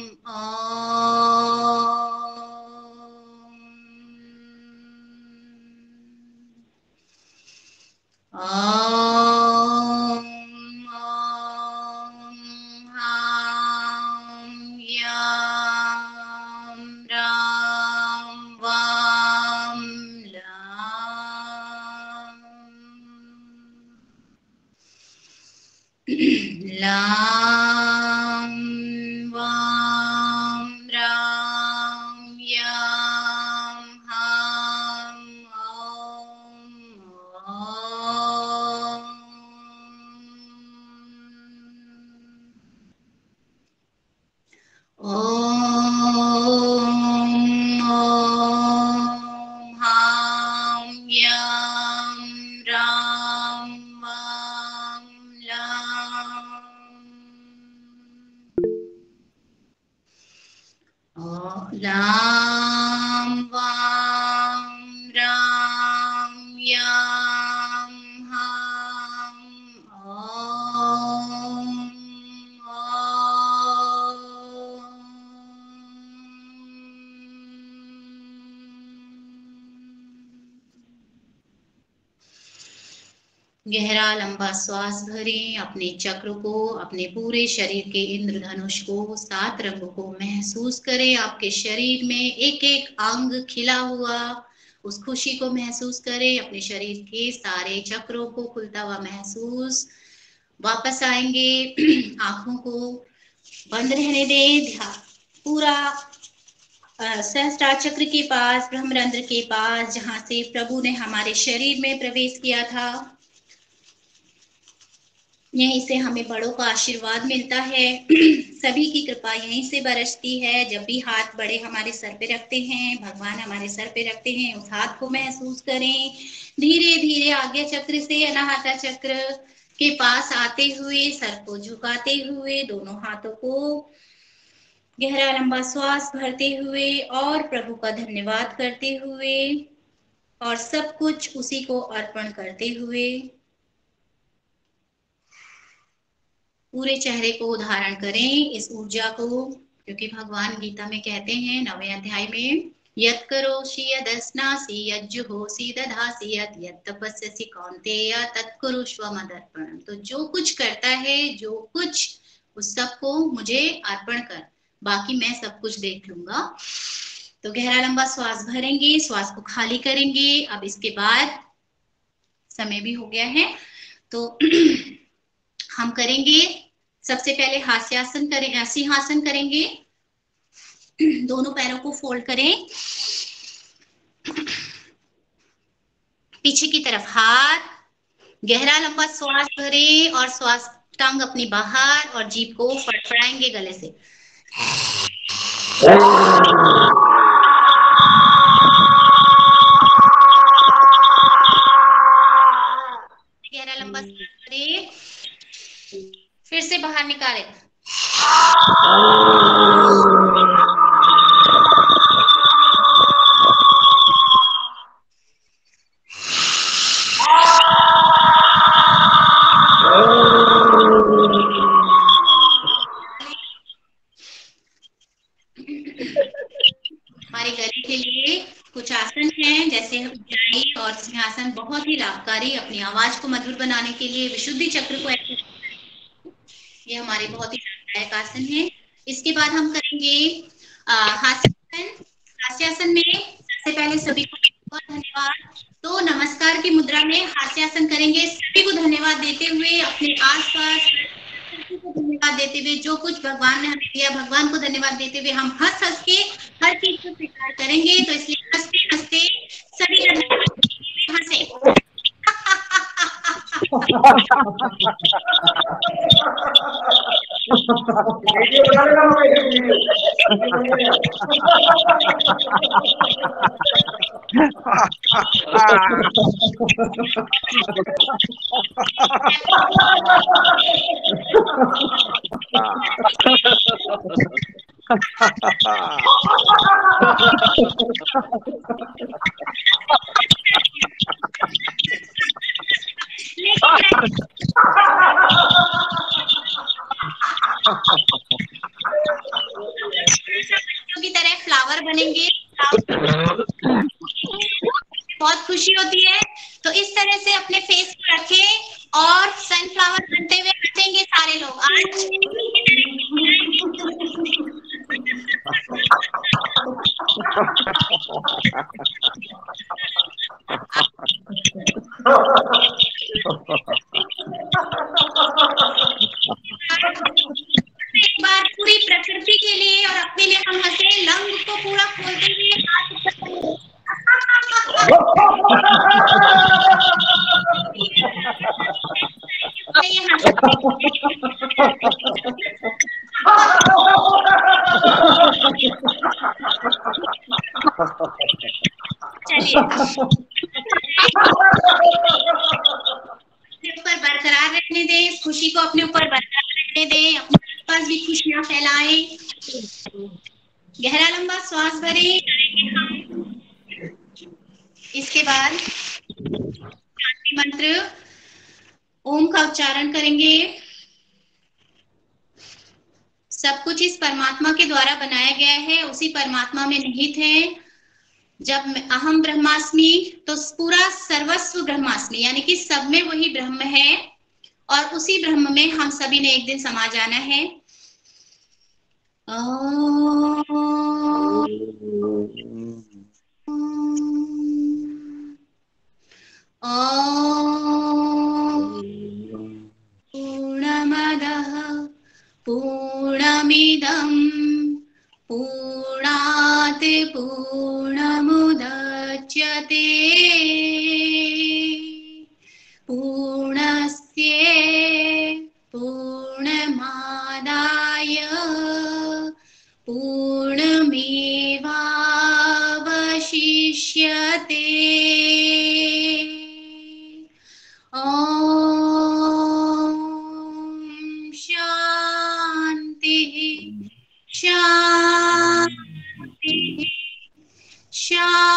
ओम ओम हाम याम राम वाम लाम वाम राम याम हाम ओम ओम हाम याम राम वाम लाम वाम राम याम हाम ओम गहरा लंबा श्वास भरें। अपने चक्र को, अपने पूरे शरीर के इंद्रधनुष को, 7 रंगों को महसूस करें। आपके शरीर में एक एक अंग खिला हुआ, उस खुशी को महसूस करें। अपने शरीर के सारे चक्रों को खुलता हुआ महसूस। वापस आएंगे, आंखों को बंद रहने दें। ध्यान पूरा सहस्त्रार चक्र के पास, ब्रह्मरंध्र के पास, जहां से प्रभु ने हमारे शरीर में प्रवेश किया था, यहीं से हमें बड़ों का आशीर्वाद मिलता है। सभी की कृपा यहीं से बरसती है। जब भी हाथ बड़े हमारे सर पे रखते हैं, भगवान हमारे सर पे रखते हैं, उस हाथ को महसूस करें। धीरे धीरे आज्ञा चक्र से अनाहता चक्र के पास आते हुए, सर को झुकाते हुए, दोनों हाथों को गहरा लंबा श्वास भरते हुए और प्रभु का धन्यवाद करते हुए और सब कुछ उसी को अर्पण करते हुए पूरे चेहरे को धारण करें इस ऊर्जा को, क्योंकि भगवान गीता में कहते हैं 9वें अध्याय में, यत् करोषि यदस्नासि यज्जुहोसि दधासि यत् तपस्यसि कौन्तेय तत्कुरुष्व मदर्पणम्। तो जो कुछ करता है, जो कुछ, उस सबको मुझे अर्पण कर। बाकी मैं सब कुछ देख लूंगा। तो गहरा लंबा श्वास भरेंगे, श्वास को खाली करेंगे। अब इसके बाद समय भी हो गया है, तो हम करेंगे सबसे पहले हास्यासन करें, सिंहासन करेंगे। दोनों पैरों को फोल्ड करें, पीछे की तरफ हाथ, गहरा लंबा श्वास भरें और श्वास टंग अपनी बाहर और जीभ को फड़फड़ाएंगे गले से। गहरा लंबा सांस भरें, फिर से बाहर निकालें। हमारे गले के लिए कुछ आसन हैं, जैसे ऊंचाई और सिंहासन बहुत ही लाभकारी, अपनी आवाज को मधुर बनाने के लिए, विशुद्धि चक्र को एक्टिव, ये हमारे बहुत ही लाभदायक आसन है। इसके बाद हम करेंगे हास्यासन। हास्यासन में सबसे पहले सभी को बहुत धन्यवाद, तो नमस्कार की मुद्रा में हास्यासन करेंगे। सभी को धन्यवाद देते हुए, अपने आसपास को धन्यवाद देते हुए, जो कुछ भगवान ने हमें दिया भगवान को धन्यवाद देते हुए हम हंस हंस के हर चीज को स्वीकार करेंगे। तो इसलिए हंसते हंसते सभी हंसे। की तरह फ्लावर बनेंगे, बहुत खुशी होती है। तो इस तरह से अपने फेस को रखें और सनफ्लावर बनते हुए हंसेंगे सारे लोग आज। एक बार पूरी प्रकृति के लिए और अपने लिए हम हंसे, लंग को पूरा खोलते हुए चलिए ऊपर बरकरार रखने दें, इस खुशी को अपने ऊपर बरकरार रखने दें, अपने पास भी खुशियां फैलाएं। गहरा लंबा श्वास भरें, इसके बाद शांति मंत्र ओम का उच्चारण करेंगे। सब कुछ इस परमात्मा के द्वारा बनाया गया है, उसी परमात्मा में निहित है। जब अहम ब्रह्मास्मि, तो पूरा सर्वस्व ब्रह्मास्मि, यानी कि सब में वही ब्रह्म है और उसी ब्रह्म में हम सभी ने एक दिन समा जाना है। पूर्णमदः पूर्णमिदं पूर्णात् पूर्णमुदच्यते पूर्णस्य पूर्णमादाय पूर्णमेवावशिष्यते। शांति शांति।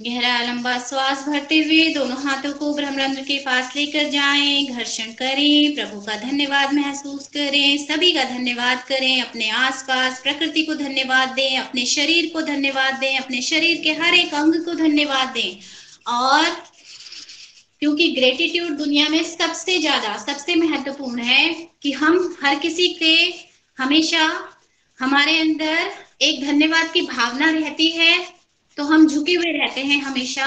गहरा लंबा श्वास भरते हुए दोनों हाथों को ब्रह्मरंध्र के पास लेकर जाएं, घर्षण करें, प्रभु का धन्यवाद महसूस करें, सभी का धन्यवाद करें, अपने आसपास प्रकृति को धन्यवाद दें, अपने शरीर को धन्यवाद दें, अपने शरीर के हर एक अंग को धन्यवाद दें और क्योंकि ग्रेटिट्यूड दुनिया में सबसे ज्यादा, सबसे महत्वपूर्ण है कि हम हर किसी के हमेशा हमारे अंदर एक धन्यवाद की भावना रहती है, तो हम झुके हुए रहते हैं हमेशा।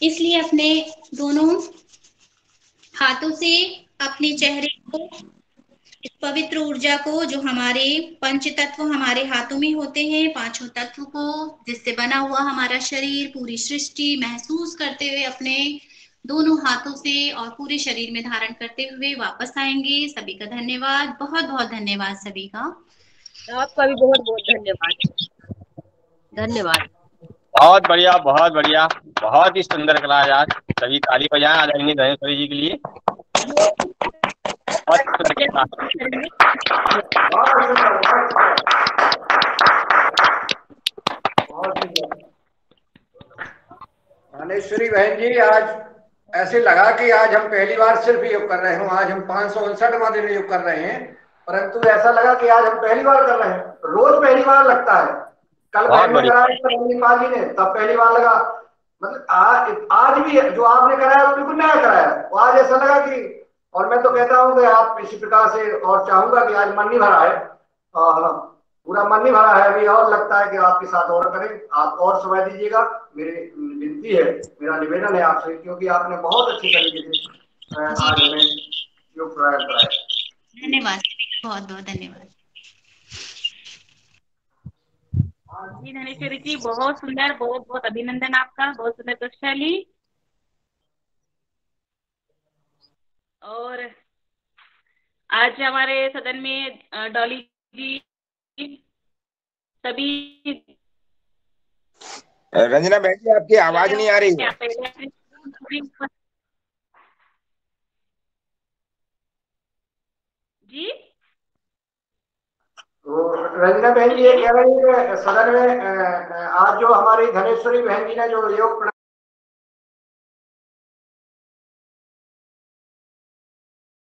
इसलिए अपने दोनों हाथों से अपने चेहरे को, इस पवित्र ऊर्जा को, जो हमारे पंच तत्व हमारे हाथों में होते हैं, पांचों तत्व को, जिससे बना हुआ हमारा शरीर, पूरी सृष्टि महसूस करते हुए अपने दोनों हाथों से और पूरे शरीर में धारण करते हुए वापस आएंगे। सभी का धन्यवाद, बहुत बहुत धन्यवाद सभी का। आपका भी बहुत बहुत धन्यवाद। धन्यवाद। बहुत बढ़िया, बहुत बढ़िया, बहुत ही सुंदर कला आज। सभी ताली बजाएं आदरणीय धनेश्वरी जी के लिए। बहुत सुंदर कला। धनेश्वरी बहन जी, आज ऐसे लगा कि आज हम पहली बार सिर्फ योग कर रहे हूँ। आज हम 559वां दिन योग कर रहे हैं, परंतु ऐसा लगा कि आज हम पहली बार कर रहे हैं। रोज पहली बार लगता है। कल बहन ने कराया पाल जी ने, तब पहली बार लगा। मतलब आज भी जो आपने कराया वो बिल्कुल नया कराया। तो आज ऐसा लगा कि, और मैं तो कहता हूँ कि आप इसी प्रकार से, और चाहूंगा कि आज मन नहीं भरा है, पूरा मन नहीं भरा है अभी, और लगता है कि आपके साथ और करें। आप और समय दीजिएगा, मेरी विनती है, मेरा निवेदन है आपसे, क्योंकि आपने बहुत अच्छे तरीके से आज हमें योग प्राणायाम कराया। धन्यवाद, बहुत बहुत धन्यवाद जी धनेश्वरी जी, बहुत सुंदर, बहुत बहुत अभिनंदन आपका, बहुत सुंदर कक्षा ली। और आज हमारे सदन में डॉली जी, सभी। रंजना बहन जी, आपकी आवाज नहीं आ रही है। जी तो रंजना बहन जी ये कह रही है कि सदन में आज जो हमारी धनेश्वरी बहन जी ने जो योग